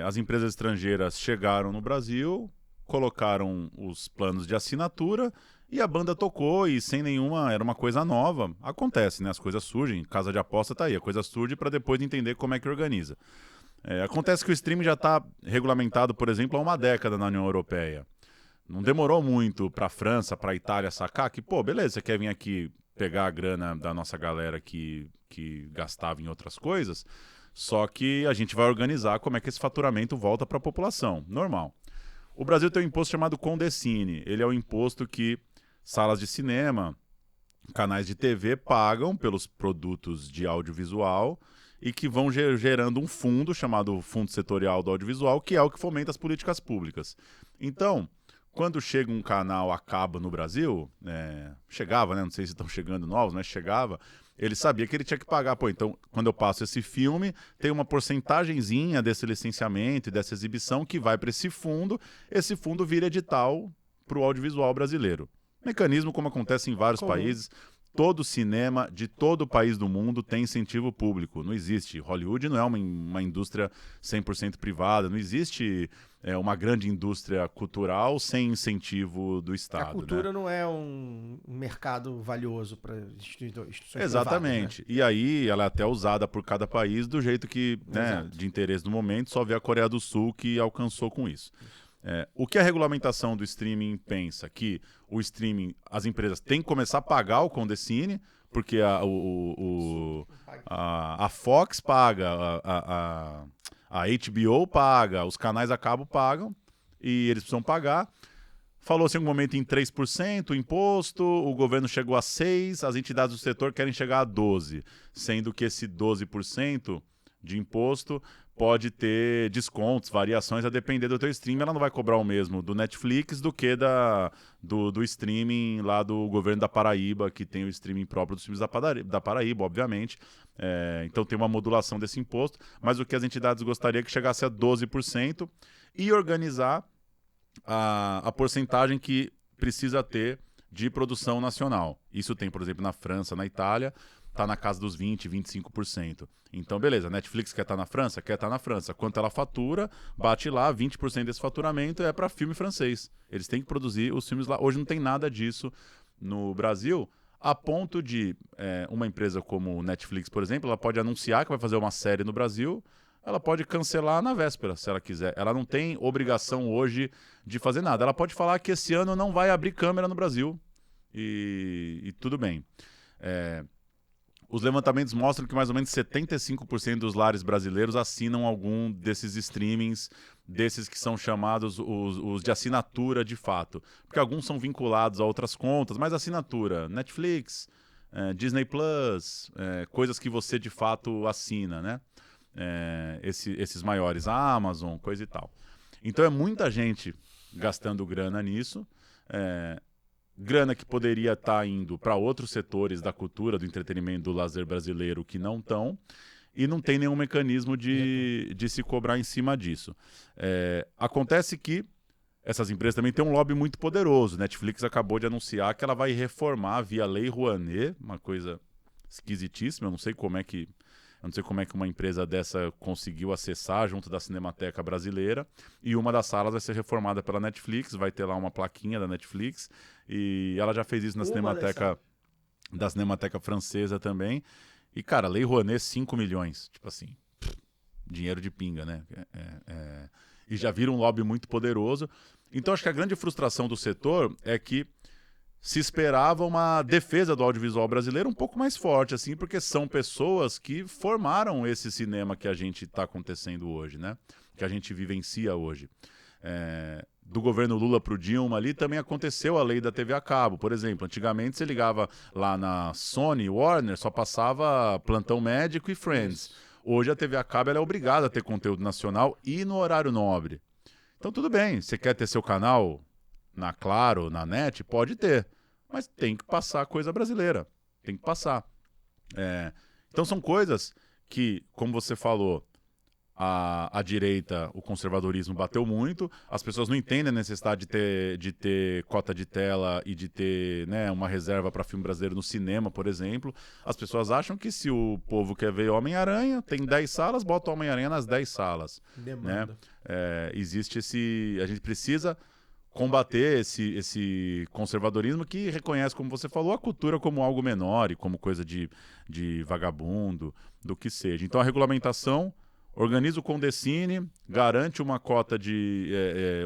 As empresas estrangeiras chegaram no Brasil, colocaram os planos de assinatura e a banda tocou e sem nenhuma... Era uma coisa nova. Acontece, né? As coisas surgem. Casa de aposta tá aí. A coisa surge para depois entender como é que organiza. Acontece que o streaming já está regulamentado, por exemplo, há uma década na União Europeia. Não demorou muito para a França, para a Itália sacar que, beleza, você quer vir aqui pegar a grana da nossa galera que gastava em outras coisas, só que a gente vai organizar como é que esse faturamento volta para a população. Normal. O Brasil tem um imposto chamado Condecine. Ele é o imposto que salas de cinema, canais de TV pagam pelos produtos de audiovisual e que vão gerando um fundo chamado Fundo Setorial do Audiovisual, que é o que fomenta as políticas públicas. Então, quando chega um canal a cabo no Brasil, chegava, né? Não sei se estão chegando novos, mas chegava, Ele sabia que ele tinha que pagar. Pô, então, quando eu passo esse filme, tem uma porcentagenzinha desse licenciamento e dessa exibição que vai para esse fundo vira edital para o audiovisual brasileiro. Mecanismo como acontece em vários países. Todo cinema de todo país do mundo tem incentivo público. Não existe. Hollywood não é uma indústria 100% privada. Não existe uma grande indústria cultural sem incentivo do Estado. A cultura, né, não é um mercado valioso para instituições Exatamente. privadas, né? E aí ela é até usada por cada país do jeito que, né, de interesse no momento. Só vê a Coreia do Sul que alcançou com isso. O que a regulamentação do streaming pensa? Que o streaming, as empresas têm que começar a pagar o Condecine, porque a Fox paga, a HBO paga, os canais a cabo pagam, e eles precisam pagar. Falou-se em um momento em 3% o imposto, o governo chegou a 6%, as entidades do setor querem chegar a 12%, sendo que esse 12% de imposto pode ter descontos, variações, a depender do teu streaming. Ela não vai cobrar o mesmo do Netflix do que do streaming lá do governo da Paraíba, que tem o streaming próprio dos filmes da Paraíba, obviamente. Então tem uma modulação desse imposto, mas o que as entidades gostariam é que chegasse a 12% e organizar a porcentagem que precisa ter de produção nacional. Isso tem, por exemplo, na França, na Itália, está na casa dos 20%, 25%. Então, beleza, a Netflix quer estar na França? Quer estar na França. Quanto ela fatura, bate lá, 20% desse faturamento é para filme francês. Eles têm que produzir os filmes lá. Hoje não tem nada disso no Brasil, a ponto de uma empresa como Netflix, por exemplo, ela pode anunciar que vai fazer uma série no Brasil, ela pode cancelar na véspera, se ela quiser. Ela não tem obrigação hoje de fazer nada. Ela pode falar que esse ano não vai abrir câmera no Brasil e tudo bem. Os levantamentos mostram que mais ou menos 75% dos lares brasileiros assinam algum desses streamings, desses que são chamados os de assinatura de fato. Porque alguns são vinculados a outras contas, mas assinatura, Netflix, Disney Plus, coisas que você de fato assina, né? Esses maiores, a Amazon, coisa e tal. Então é muita gente gastando grana nisso. Grana que poderia estar indo para outros setores da cultura, do entretenimento, do lazer brasileiro que não estão, e não tem nenhum mecanismo de se cobrar em cima disso. Acontece que essas empresas também têm um lobby muito poderoso. Netflix acabou de anunciar que ela vai reformar via Lei Rouanet, uma coisa esquisitíssima, eu não sei como é que uma empresa dessa conseguiu acessar junto da Cinemateca Brasileira, e uma das salas vai ser reformada pela Netflix, vai ter lá uma plaquinha da Netflix, e ela já fez isso na Cinemateca Francesa também. E, cara, Lei Rouanet, 5 milhões. Tipo assim, dinheiro de pinga, né? E já vira um lobby muito poderoso. Então, acho que a grande frustração do setor é que se esperava uma defesa do audiovisual brasileiro um pouco mais forte, assim, porque são pessoas que formaram esse cinema que a gente está acontecendo hoje, né? Que a gente vivencia hoje. Do governo Lula para o Dilma ali também aconteceu a lei da TV a cabo. Por exemplo, antigamente você ligava lá na Sony, Warner, só passava Plantão Médico e Friends. Hoje a TV a cabo ela é obrigada a ter conteúdo nacional e no horário nobre. Então tudo bem, você quer ter seu canal na Claro, na NET? Pode ter. Mas tem que passar coisa brasileira. Tem que passar. Então são coisas que, como você falou, a direita, o conservadorismo bateu muito, as pessoas não entendem a necessidade de ter cota de tela e de ter, né, uma reserva para filme brasileiro no cinema, por exemplo. As pessoas acham que se o povo quer ver Homem-Aranha, tem 10 salas, bota o Homem-Aranha nas 10 salas. Demanda. Né? Existe esse... A gente precisa combater esse conservadorismo que reconhece, como você falou, a cultura como algo menor e como coisa de vagabundo, do que seja. Então a regulamentação organiza o Condecine, garante uma cota de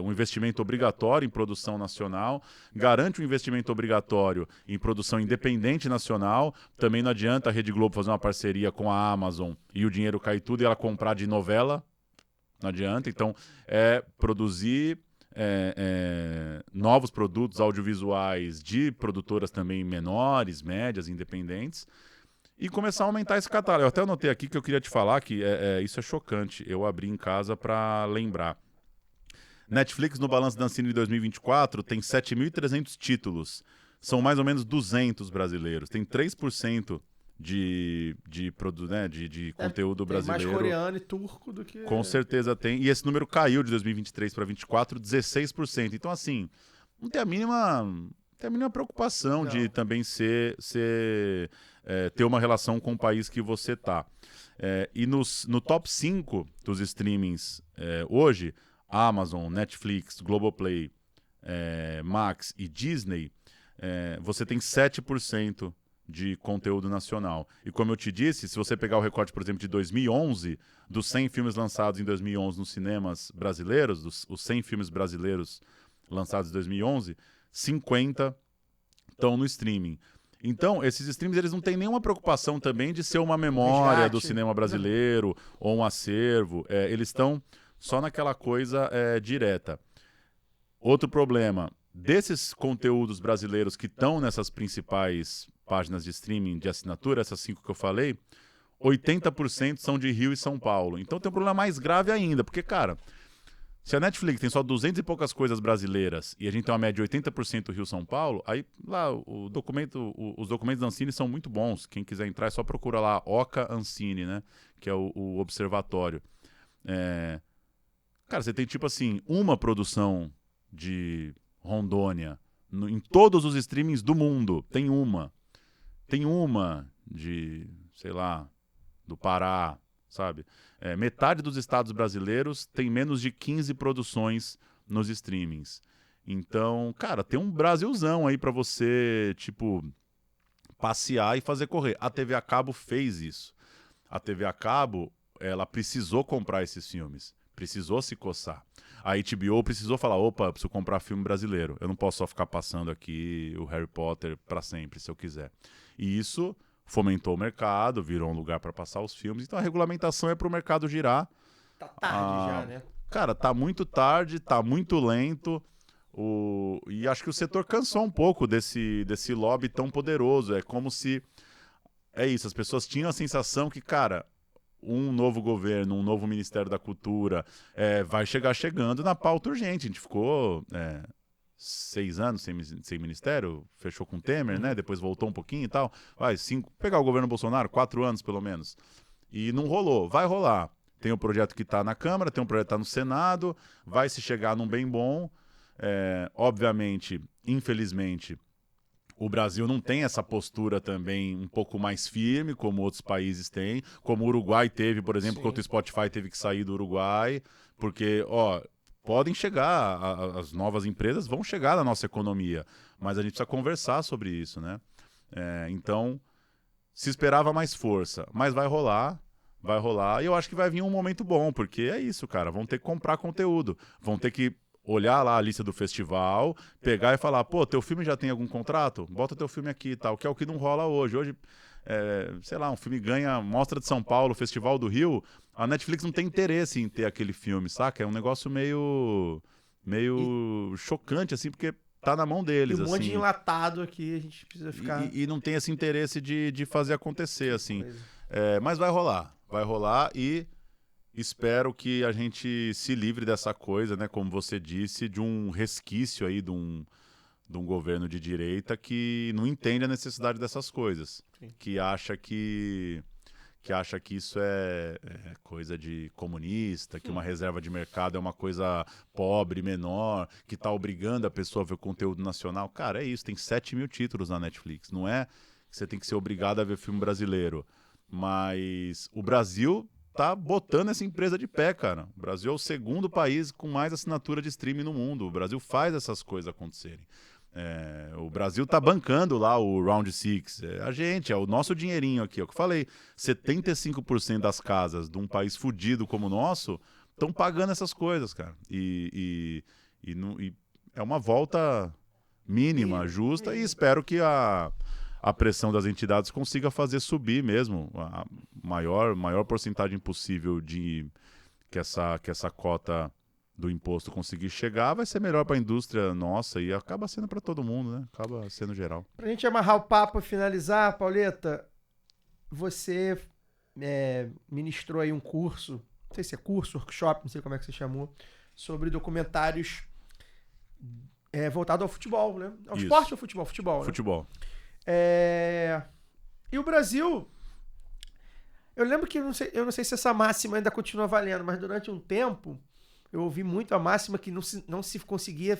um investimento obrigatório em produção nacional, garante um investimento obrigatório em produção independente nacional. Também não adianta a Rede Globo fazer uma parceria com a Amazon e o dinheiro cair tudo e ela comprar de novela. Não adianta. Então, produzir novos produtos audiovisuais de produtoras também menores, médias, independentes, e começar a aumentar esse catálogo. Eu até anotei aqui que eu queria te falar que isso é chocante. Eu abri em casa para lembrar. Netflix, no balanço da Ancine de 2024, tem 7.300 títulos. São mais ou menos 200 brasileiros. Tem 3% de conteúdo brasileiro. Tem mais coreano e turco do que... Com certeza tem. E esse número caiu de 2023 para 2024, 16%. Então, assim, não tem a mínima preocupação de também ter uma relação com o país que você tá. E no top 5 dos streamings hoje, Amazon, Netflix, Globoplay, Max e Disney, você tem 7% de conteúdo nacional. E como eu te disse, se você pegar o recorte, por exemplo, de 2011, dos 100 filmes lançados em 2011 nos cinemas brasileiros, os 100 filmes brasileiros lançados em 2011, 50 estão no streaming. Então, esses streams, eles não têm nenhuma preocupação também de ser uma memória do cinema brasileiro ou um acervo. Eles estão só naquela coisa direta. Outro problema, desses conteúdos brasileiros que estão nessas principais páginas de streaming de assinatura, essas 5 que eu falei, 80% são de Rio e São Paulo. Então tem um problema mais grave ainda, porque, cara, se a Netflix tem só 200 e poucas coisas brasileiras e a gente tem uma média de 80% Rio e São Paulo, aí lá os documentos da Ancine são muito bons. Quem quiser entrar é só procurar lá Oca Ancine, né? Que é o observatório. Cara, você tem tipo assim, uma produção de Rondônia em todos os streamings do mundo. Tem uma de, sei lá, do Pará, sabe? Metade dos estados brasileiros tem menos de 15 produções nos streamings. Então, cara, tem um Brasilzão aí pra você, tipo, passear e fazer correr. A TV a cabo fez isso. A TV a cabo, ela precisou comprar esses filmes. Precisou se coçar. A HBO precisou falar, opa, eu preciso comprar filme brasileiro. Eu não posso só ficar passando aqui o Harry Potter pra sempre, se eu quiser. E isso fomentou o mercado, virou um lugar para passar os filmes. Então a regulamentação é para o mercado girar. Tá tarde já, né? Cara, tá muito tarde, tá muito lento. E acho que o setor cansou um pouco desse lobby tão poderoso. É como se... É isso, as pessoas tinham a sensação que, cara, um novo governo, um novo Ministério da Cultura vai chegando na pauta urgente. A gente ficou 6 anos sem ministério, fechou com o Temer, né? Depois voltou um pouquinho e tal. Pegar o governo Bolsonaro, 4 anos pelo menos. E não rolou. Vai rolar. Tem um projeto que está na Câmara, tem um projeto que está no Senado, vai se chegar num bem bom. Obviamente, infelizmente, o Brasil não tem essa postura também um pouco mais firme, como outros países têm, como o Uruguai teve, por exemplo, quando o Spotify teve que sair do Uruguai, porque, podem chegar, as novas empresas vão chegar na nossa economia, mas a gente precisa conversar sobre isso, né? Então, se esperava mais força, mas vai rolar, e eu acho que vai vir um momento bom, porque é isso, cara, vão ter que comprar conteúdo, vão ter que olhar lá a lista do festival, pegar e falar, pô, teu filme já tem algum contrato? Bota teu filme aqui e tal, que é o que não rola hoje. Hoje, sei lá, um filme ganha Mostra de São Paulo, Festival do Rio, a Netflix não tem interesse em ter aquele filme, saca? É um negócio meio chocante, assim, porque tá na mão deles, e um monte assim. de enlatado aqui, a gente precisa ficar... E não tem esse interesse de fazer acontecer, assim. Mas vai rolar e... Espero que a gente se livre dessa coisa, né? Como você disse, de um resquício aí de um governo de direita que não entende a necessidade dessas coisas. Sim. Que acha que isso é coisa de comunista, que uma reserva de mercado é uma coisa pobre, menor, que está obrigando a pessoa a ver conteúdo nacional. Cara, é isso, tem 7 mil títulos na Netflix. Não é que você tem que ser obrigado a ver filme brasileiro. Mas o Brasil... tá botando essa empresa de pé, cara. O Brasil é o segundo país com mais assinatura de streaming no mundo. O Brasil faz essas coisas acontecerem. O Brasil tá bancando lá o Round 6. A gente, é o nosso dinheirinho aqui. É o que eu falei. 75% das casas de um país fudido como o nosso estão pagando essas coisas, cara. E é uma volta mínima, justa, e espero que a pressão das entidades consiga fazer subir mesmo a maior porcentagem possível de que essa cota do imposto conseguir chegar, vai ser melhor para a indústria nossa e acaba sendo para todo mundo, né? Acaba sendo geral. Pra gente amarrar o papo e finalizar, Pauleta, você ministrou aí um curso, não sei se é curso, workshop, não sei como é que você chamou, sobre documentários voltado ao futebol, né? Ao esporte ou futebol? Futebol, né? Futebol. E o Brasil... Eu lembro que, eu não sei se essa máxima ainda continua valendo, mas durante um tempo eu ouvi muito a máxima que não se conseguia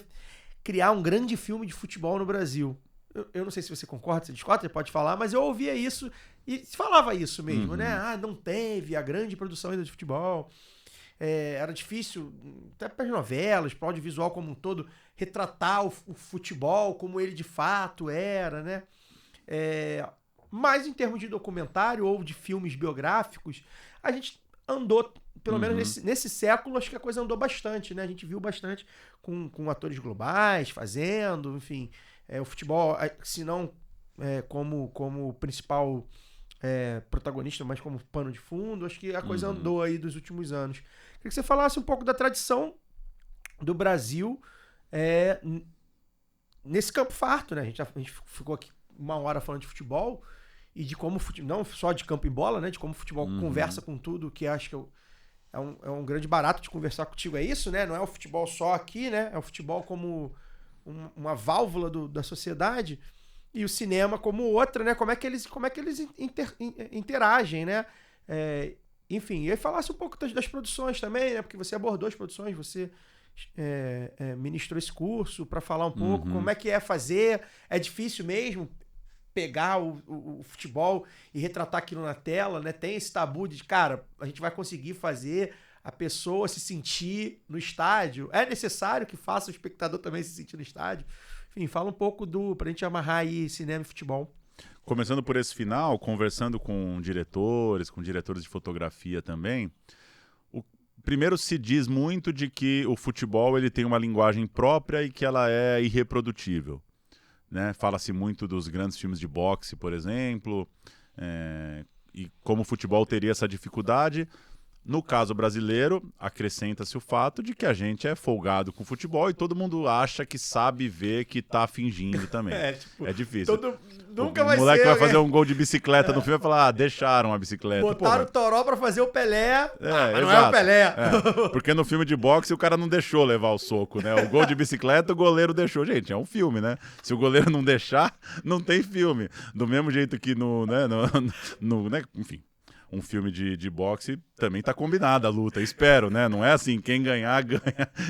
criar um grande filme de futebol no Brasil. Eu não sei se você concorda, se discorda, você pode falar, mas eu ouvia isso e se falava isso mesmo, né? Ah, não teve a grande produção ainda de futebol. Era difícil, até para as novelas, para o audiovisual como um todo, retratar o futebol como ele de fato era, né? Mas em termos de documentário ou de filmes biográficos, a gente andou, pelo menos nesse século, acho que a coisa andou bastante, né? A gente viu bastante com atores globais fazendo, enfim, o futebol, se não como principal protagonista, mas como pano de fundo, acho que a coisa andou aí dos últimos anos. Queria que você falasse um pouco da tradição do Brasil nesse campo farto, né? A gente ficou aqui 1 hora falando de futebol e de como, não só de campo e bola, né? De como o futebol conversa com tudo, que acho que é um grande barato de conversar contigo. É isso, né? Não é o futebol só aqui, né? É o futebol como uma válvula da sociedade e o cinema como outra, né? Como é que eles interagem, né? Enfim, e aí falasse um pouco das produções também, né? Porque você abordou as produções, você ministrou esse curso para falar um pouco como é que é fazer. É difícil mesmo pegar o futebol e retratar aquilo na tela, né? Tem esse tabu de, cara, a gente vai conseguir fazer a pessoa se sentir no estádio. É necessário que faça o espectador também se sentir no estádio. Enfim, fala um pouco pra gente amarrar aí cinema e futebol. Começando por esse final, conversando com diretores de fotografia também, primeiro se diz muito de que o futebol ele tem uma linguagem própria e que ela é irreprodutível. Né? Fala-se muito dos grandes filmes de boxe, por exemplo, e como o futebol teria essa dificuldade. No caso brasileiro, acrescenta-se o fato de que a gente é folgado com futebol e todo mundo acha que sabe ver que tá fingindo também. É difícil. Nunca vai ser. O moleque vai fazer um gol de bicicleta no filme e vai falar, deixaram a bicicleta. Botaram o Toró pra fazer o Pelé, mas não é o Pelé. Porque no filme de boxe o cara não deixou levar o soco, né? O gol de bicicleta o goleiro deixou. Gente, é um filme, né? Se o goleiro não deixar, não tem filme. Do mesmo jeito que enfim... Um filme de boxe também tá combinada a luta, espero, né? Não é assim, quem ganhar,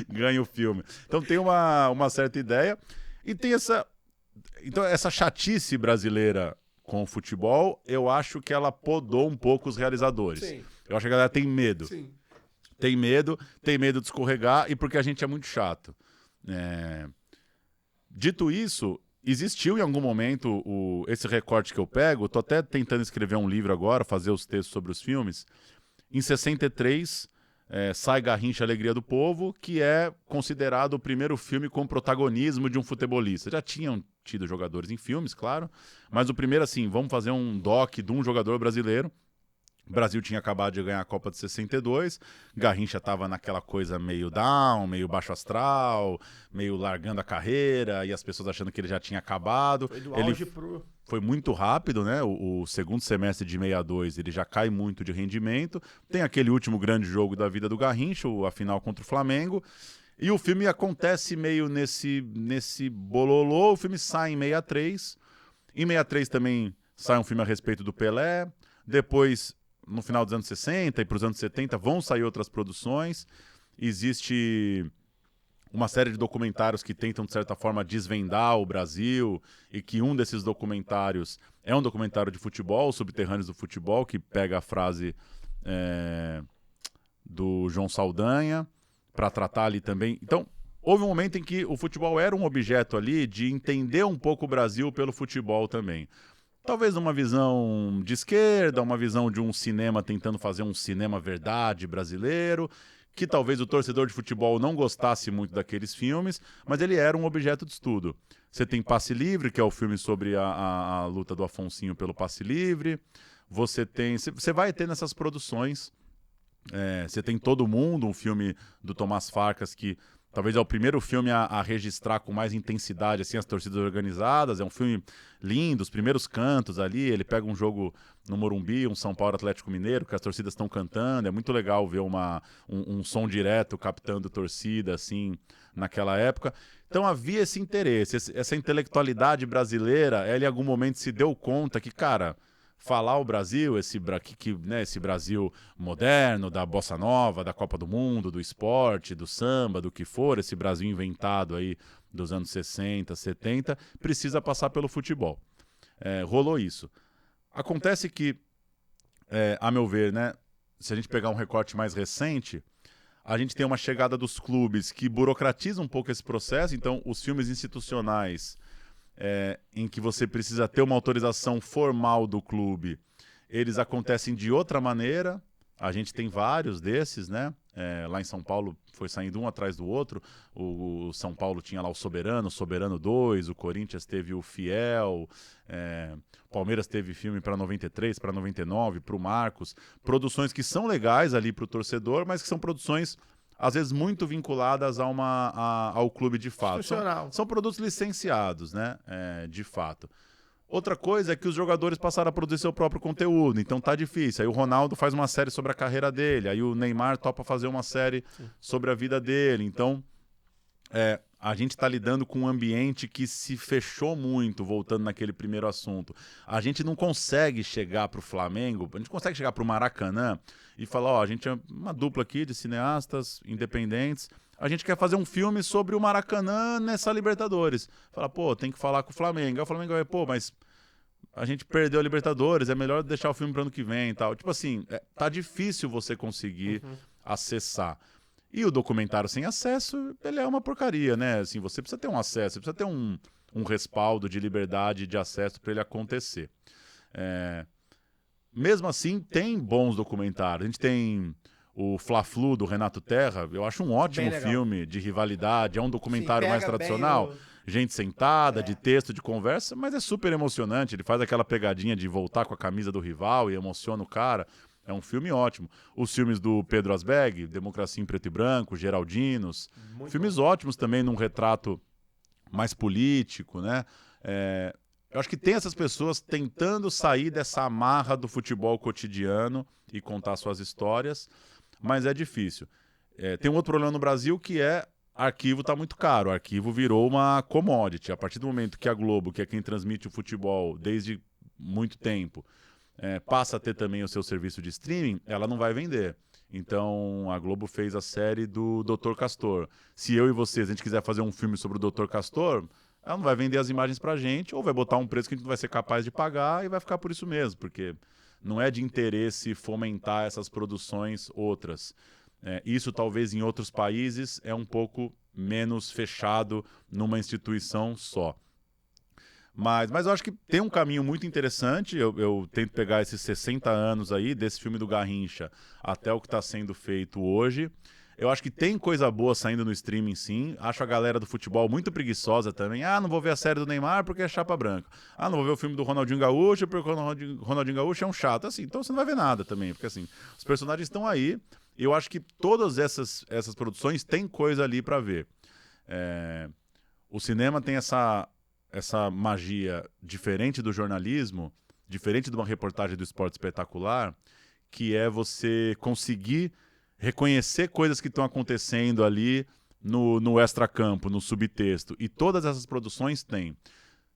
ganha o filme. Então tem uma certa ideia e tem essa chatice brasileira com o futebol, eu acho que ela podou um pouco os realizadores. Sim. Eu acho que a galera tem medo. Sim. Tem medo de escorregar e porque a gente é muito chato. Dito isso, existiu em algum momento esse recorte que eu pego, tô até tentando escrever um livro agora, fazer os textos sobre os filmes. Em 63, sai Garrincha, Alegria do Povo, que é considerado o primeiro filme com protagonismo de um futebolista. Já tinham tido jogadores em filmes, claro, mas o primeiro, assim, vamos fazer um doc de um jogador brasileiro. O Brasil tinha acabado de ganhar a Copa de 62, Garrincha estava naquela coisa meio down, meio baixo astral, meio largando a carreira e as pessoas achando que ele já tinha acabado. Foi do auge Foi muito rápido, né? O segundo semestre de 62 ele já cai muito de rendimento. Tem aquele último grande jogo da vida do Garrincha, a final contra o Flamengo. E o filme acontece meio nesse bololô. O filme sai em 63. Em 63 também sai um filme a respeito do Pelé. Depois, no final dos anos 60 e para os anos 70, vão sair outras produções. Existe uma série de documentários que tentam, de certa forma, desvendar o Brasil, e que um desses documentários é um documentário de futebol, Subterrâneos do Futebol, que pega a frase do João Saldanha, para tratar ali também. Então, houve um momento em que o futebol era um objeto ali de entender um pouco o Brasil pelo futebol também. Talvez uma visão de esquerda, uma visão de um cinema tentando fazer um cinema verdade brasileiro, que talvez o torcedor de futebol não gostasse muito daqueles filmes, mas ele era um objeto de estudo. Você tem Passe Livre, que é o filme sobre a luta do Afonsinho pelo passe livre. Você vai ter nessas produções. Você tem Todo Mundo, um filme do Tomás Farcas, que talvez é o primeiro filme a registrar com mais intensidade assim, as torcidas organizadas. É um filme lindo, os primeiros cantos ali. Ele pega um jogo no Morumbi, um São Paulo Atlético Mineiro, que as torcidas estão cantando. É muito legal ver um som direto captando torcida assim, naquela época. Então havia esse interesse, essa intelectualidade brasileira. Ela em algum momento se deu conta que, cara, falar o Brasil, esse Brasil moderno, da bossa nova, da Copa do Mundo, do esporte, do samba, do que for, esse Brasil inventado aí dos anos 60, 70, precisa passar pelo futebol. Rolou isso. Acontece que, a meu ver, né, se a gente pegar um recorte mais recente, a gente tem uma chegada dos clubes que burocratiza um pouco esse processo. Então, os filmes institucionais, em que você precisa ter uma autorização formal do clube, eles acontecem de outra maneira. A gente tem vários desses, né? Lá em São Paulo foi saindo um atrás do outro. O São Paulo tinha lá o Soberano 2, o Corinthians teve o Fiel, o Palmeiras teve filme para 93, para 99, para o Marcos. Produções que são legais ali para o torcedor, mas que são produções, às vezes, muito vinculadas ao clube de fato. São produtos licenciados, né? De fato. Outra coisa é que os jogadores passaram a produzir seu próprio conteúdo, então tá difícil. Aí o Ronaldo faz uma série sobre a carreira dele, aí o Neymar topa fazer uma série sobre a vida dele. Então, a gente tá lidando com um ambiente que se fechou muito, voltando naquele primeiro assunto. A gente não consegue chegar pro Flamengo, a gente consegue chegar pro Maracanã e falar, ó, a gente é uma dupla aqui de cineastas independentes, a gente quer fazer um filme sobre o Maracanã nessa Libertadores. Fala, pô, tem que falar com o Flamengo. Aí o Flamengo vai, pô, mas a gente perdeu a Libertadores, é melhor deixar o filme para ano que vem e tal. Tipo assim, tá difícil você conseguir acessar. E o documentário sem acesso, ele é uma porcaria, né? Assim, você precisa ter um acesso, você precisa ter um respaldo de liberdade de acesso para ele acontecer. Mesmo assim, tem bons documentários. A gente tem o Fla-Flu, do Renato Terra, eu acho um ótimo filme de rivalidade, é um documentário mais tradicional, gente sentada, de texto, de conversa, mas é super emocionante, ele faz aquela pegadinha de voltar com a camisa do rival e emociona o cara, é um filme ótimo. Os filmes do Pedro Asbeg, Democracia em Preto e Branco, Geraldinos, filmes ótimos também num retrato mais político, né? Eu acho que tem essas pessoas tentando sair dessa amarra do futebol cotidiano e contar suas histórias, mas é difícil. Tem um outro problema no Brasil que arquivo está muito caro. O arquivo virou uma commodity. A partir do momento que a Globo, que é quem transmite o futebol desde muito tempo, passa a ter também o seu serviço de streaming, ela não vai vender. Então, a Globo fez a série do Dr. Castor. Se eu e vocês, a gente quiser fazer um filme sobre o Dr. Castor, ela não vai vender as imagens pra gente, ou vai botar um preço que a gente não vai ser capaz de pagar e vai ficar por isso mesmo, porque não é de interesse fomentar essas produções outras. Isso talvez em outros países é um pouco menos fechado numa instituição só. Mas eu acho que tem um caminho muito interessante. Eu tento pegar esses 60 anos aí, desse filme do Garrincha até o que está sendo feito hoje. Eu acho que tem coisa boa saindo no streaming, sim. Acho a galera do futebol muito preguiçosa também. Não vou ver a série do Neymar porque é chapa branca. Não vou ver o filme do Ronaldinho Gaúcho porque o Ronaldinho Gaúcho é um chato. Assim, então você não vai ver nada também, porque assim, os personagens estão aí. E eu acho que todas essas produções têm coisa ali para ver. O cinema tem essa magia diferente do jornalismo, diferente de uma reportagem do Esporte Espetacular, que é você conseguir reconhecer coisas que estão acontecendo ali no extracampo, no subtexto. E todas essas produções têm.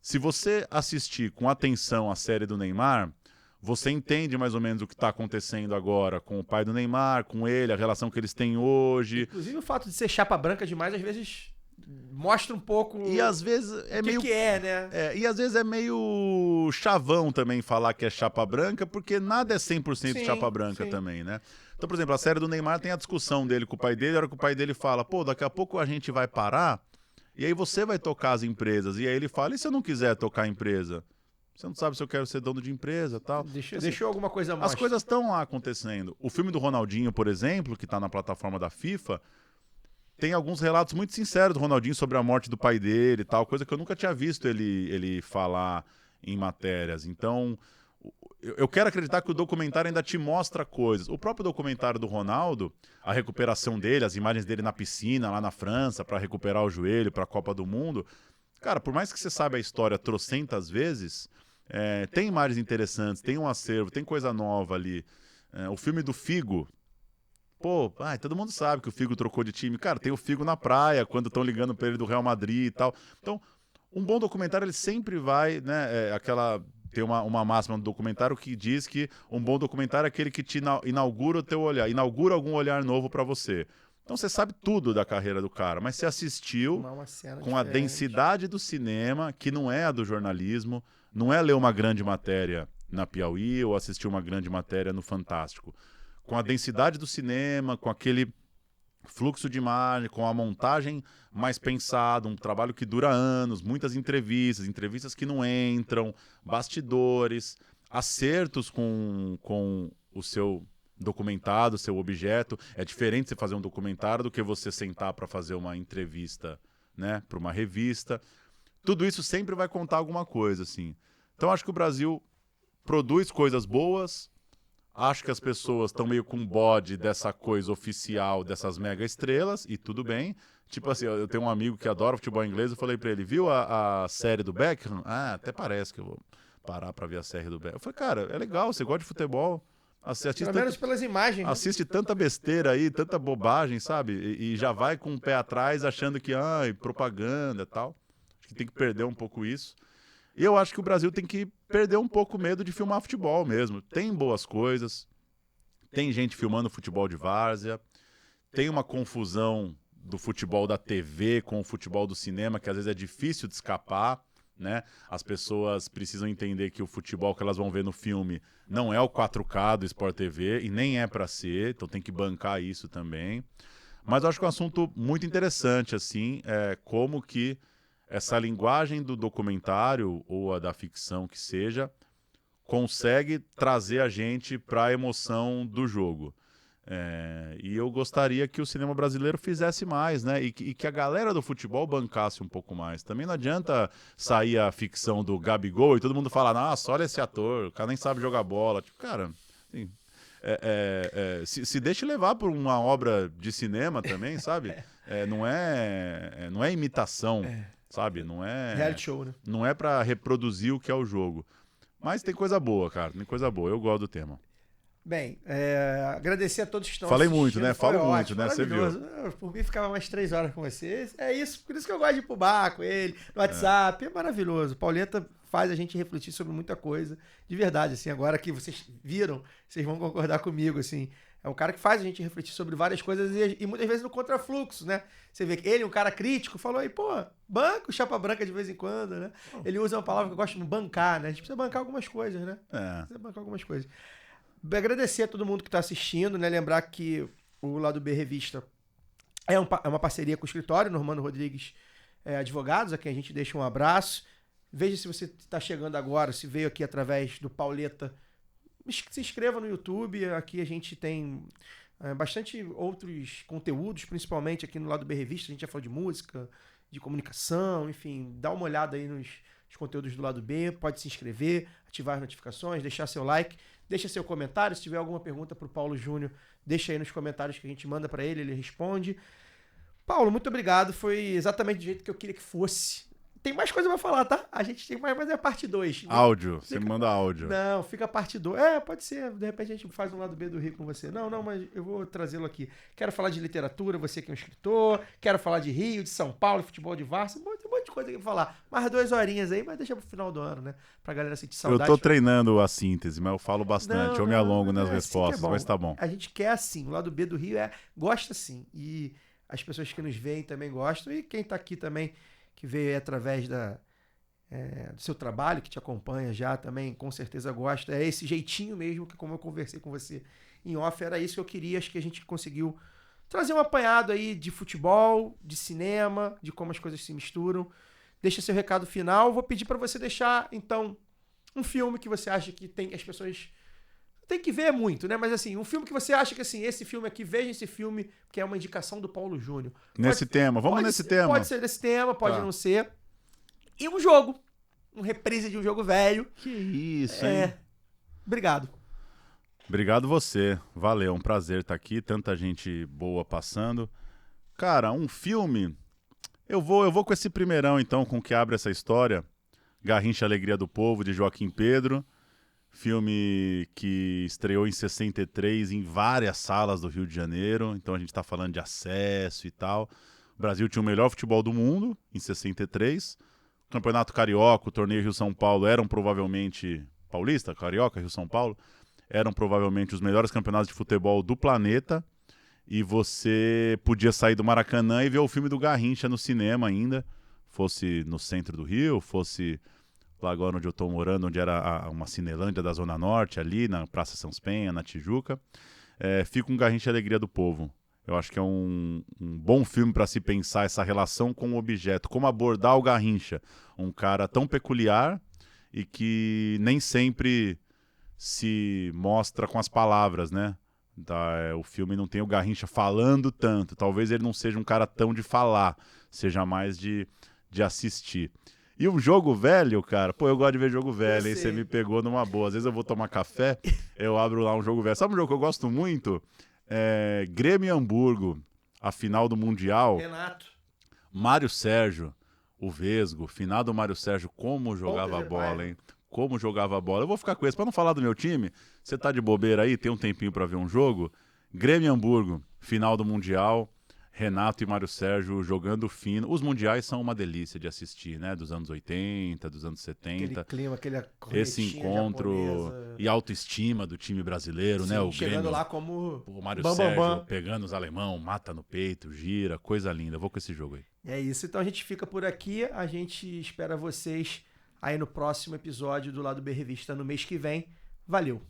Se você assistir com atenção a série do Neymar, você entende mais ou menos o que está acontecendo agora com o pai do Neymar, com ele, a relação que eles têm hoje. Inclusive o fato de ser chapa branca demais, às vezes mostra um pouco. E às vezes é meio. né? E às vezes é meio chavão também falar que é chapa branca, porque nada é 100% chapa branca também, né? Então, por exemplo, a série do Neymar tem a discussão dele com o pai dele, a hora que o pai dele fala, pô, daqui a pouco a gente vai parar, e aí você vai tocar as empresas. E aí ele fala, e se eu não quiser tocar a empresa? Você não sabe se eu quero ser dono de empresa e tal. Deixou alguma coisa a mostrar. As coisas estão lá acontecendo. O filme do Ronaldinho, por exemplo, que está na plataforma da FIFA, tem alguns relatos muito sinceros do Ronaldinho sobre a morte do pai dele e tal, coisa que eu nunca tinha visto ele falar em matérias. Então, eu quero acreditar que o documentário ainda te mostra coisas. O próprio documentário do Ronaldo, a recuperação dele, as imagens dele na piscina, lá na França, para recuperar o joelho para a Copa do Mundo. Cara, por mais que você saiba a história trocentas vezes, tem imagens interessantes, tem um acervo, tem coisa nova ali. O filme do Figo, pô, todo mundo sabe que o Figo trocou de time. Cara, tem o Figo na praia, quando estão ligando para ele do Real Madrid e tal. Então, um bom documentário, ele sempre vai, né, tem uma máxima no documentário que diz que um bom documentário é aquele que te inaugura o teu olhar, inaugura algum olhar novo para você. Então você sabe tudo da carreira do cara, mas você assistiu com a densidade do cinema, que não é a do jornalismo, não é ler uma grande matéria na Piauí ou assistir uma grande matéria no Fantástico. Com a densidade do cinema, com aquele fluxo de imagem, com a montagem mais pensada, um trabalho que dura anos, muitas entrevistas que não entram, bastidores, acertos com o seu documentado, seu objeto. É diferente você fazer um documentário do que você sentar para fazer uma entrevista, né, para uma revista. Tudo isso sempre vai contar alguma coisa, assim. Então acho que o Brasil produz coisas boas. Acho que as pessoas estão meio com bode dessa coisa oficial, dessas mega estrelas, e tudo bem. Tipo assim, eu tenho um amigo que adora futebol inglês, eu falei pra ele, viu a série do Beckham? Ah, até parece que eu vou parar pra ver a série do Beckham. Eu falei, cara, é legal, você gosta de futebol. Pelo menos pelas imagens. Assiste tanta besteira aí, tanta bobagem, sabe? E já vai com o pé atrás achando que, propaganda e tal. Acho que tem que perder um pouco isso. E eu acho que o Brasil tem que perder um pouco o medo de filmar futebol mesmo. Tem boas coisas, tem gente filmando futebol de várzea, tem uma confusão do futebol da TV com o futebol do cinema, que às vezes é difícil de escapar, né? As pessoas precisam entender que o futebol que elas vão ver no filme não é o 4K do Sport TV e nem é para ser, então tem que bancar isso também. Mas eu acho que é um assunto muito interessante, assim, como que essa linguagem do documentário ou a da ficção que seja consegue trazer a gente para a emoção do jogo. E eu gostaria que o cinema brasileiro fizesse mais, né? E que a galera do futebol bancasse um pouco mais. Também não adianta sair a ficção do Gabigol e todo mundo falar, nossa, olha esse ator, o cara nem sabe jogar bola. Tipo, cara, assim, se deixe levar por uma obra de cinema também, sabe? Não é imitação. Sabe? Não é reality show, né? Não é pra reproduzir o que é o jogo. Mas tem coisa boa, cara. Tem coisa boa. Eu gosto do tema. Bem, agradecer a todos que estão Falei assistindo. muito, né? Falo ótimo, muito, né? Você viu. Por mim, ficava mais 3 horas com vocês. É isso. Por isso que eu gosto de ir pro bar com ele, no WhatsApp. É maravilhoso. Pauleta faz a gente refletir sobre muita coisa. De verdade, assim. Agora que vocês viram, vocês vão concordar comigo, assim. É um cara que faz a gente refletir sobre várias coisas e muitas vezes no contrafluxo, né? Você vê que ele, um cara crítico, falou aí, pô, banco, chapa branca de vez em quando, né? Ele usa uma palavra que eu gosto de bancar, né? A gente precisa bancar algumas coisas, né? Precisa bancar algumas coisas. Agradecer a todo mundo que está assistindo, né? Lembrar que o Lado B Revista é uma parceria com o escritório, Normando Rodrigues Advogados, a quem a gente deixa um abraço. Veja se você está chegando agora, se veio aqui através do Pauleta, se inscreva no YouTube. Aqui a gente tem bastante outros conteúdos, principalmente aqui no Lado B Revista. A gente já falou de música, de comunicação, enfim, dá uma olhada aí nos conteúdos do Lado B. Pode se inscrever, ativar as notificações, deixar seu like, deixa seu comentário. Se tiver alguma pergunta para o Paulo Júnior, deixa aí nos comentários que a gente manda para ele, ele responde. Paulo, muito obrigado. Foi exatamente do jeito que eu queria que fosse. Tem mais coisa pra falar, tá? A gente tem mais, mas é a parte 2. Áudio, você me manda áudio. Não, fica a parte 2. Pode ser. De repente a gente faz um Lado B do Rio com você. Não, mas eu vou trazê-lo aqui. Quero falar de literatura, você que é um escritor. Quero falar de Rio, de São Paulo, futebol de várzea. Tem um monte de coisa aqui pra falar. Mais 2 horinhas aí, mas deixa pro final do ano, né? Pra galera sentir saudade. Eu tô treinando a síntese, mas eu falo bastante. Eu me alongo nas respostas, mas tá bom. A gente quer assim. O Lado B do Rio gosta assim. E as pessoas que nos veem também gostam. E quem tá aqui também, que veio aí através do seu trabalho, que te acompanha já também, com certeza gosta. É esse jeitinho mesmo, que como eu conversei com você em off, era isso que eu queria. Acho que a gente conseguiu trazer um apanhado aí de futebol, de cinema, de como as coisas se misturam. Deixa seu recado final. Vou pedir para você deixar, então, um filme que você acha que as pessoas tem que ver muito, né? Mas assim, um filme que você acha que assim, esse filme aqui, veja esse filme, que é uma indicação do Paulo Júnior. Nesse tema, vamos nesse tema. Pode ser desse tema, pode não ser. E um jogo. Um reprise de um jogo velho. Que isso, hein? Obrigado. Obrigado você. Valeu, um prazer estar aqui. Tanta gente boa passando. Cara, um filme... Eu vou com esse primeirão, então, com o que abre essa história. Garrincha Alegria do Povo, de Joaquim Pedro. Filme que estreou em 63 em várias salas do Rio de Janeiro. Então a gente está falando de acesso e tal. O Brasil tinha o melhor futebol do mundo em 63, Campeonato Carioca, o torneio Rio-São Paulo eram provavelmente... Paulista, Carioca, Rio-São Paulo, eram provavelmente os melhores campeonatos de futebol do planeta, e você podia sair do Maracanã e ver o filme do Garrincha no cinema ainda, fosse no centro do Rio, fosse lá agora onde eu estou morando, onde era uma Cinelândia da Zona Norte, ali na Praça São Penha, na Tijuca. Fica um Garrincha Alegria do Povo. Eu acho que é um bom filme para se pensar essa relação com o objeto, como abordar o Garrincha, um cara tão peculiar e que nem sempre se mostra com as palavras, né? O filme não tem o Garrincha falando tanto. Talvez ele não seja um cara tão de falar, seja mais de assistir. E um jogo velho, cara, pô, eu gosto de ver jogo velho, aí você me pegou numa boa. Às vezes eu vou tomar café, eu abro lá um jogo velho. Sabe um jogo que eu gosto muito? Grêmio e Hamburgo, a final do Mundial. Renato. Mário Sérgio, o Vesgo, final do Mário Sérgio, como jogava a bola, hein? Como jogava a bola. Eu vou ficar com esse. Pra não falar do meu time, você tá de bobeira aí, tem um tempinho pra ver um jogo. Grêmio e Hamburgo, final do Mundial. Renato e Mário Sérgio jogando fino. Os mundiais são uma delícia de assistir, né? Dos anos 80, dos anos 70. Aquele clima, esse encontro japonesa. E autoestima do time brasileiro, Sim, né? O chegando Grêmio, lá como o Mário bam, Sérgio bam, bam. pegando os alemão, mata no peito, gira, coisa linda. Eu vou com esse jogo aí. É isso, então a gente fica por aqui. A gente espera vocês aí no próximo episódio do Lado B Revista no mês que vem. Valeu!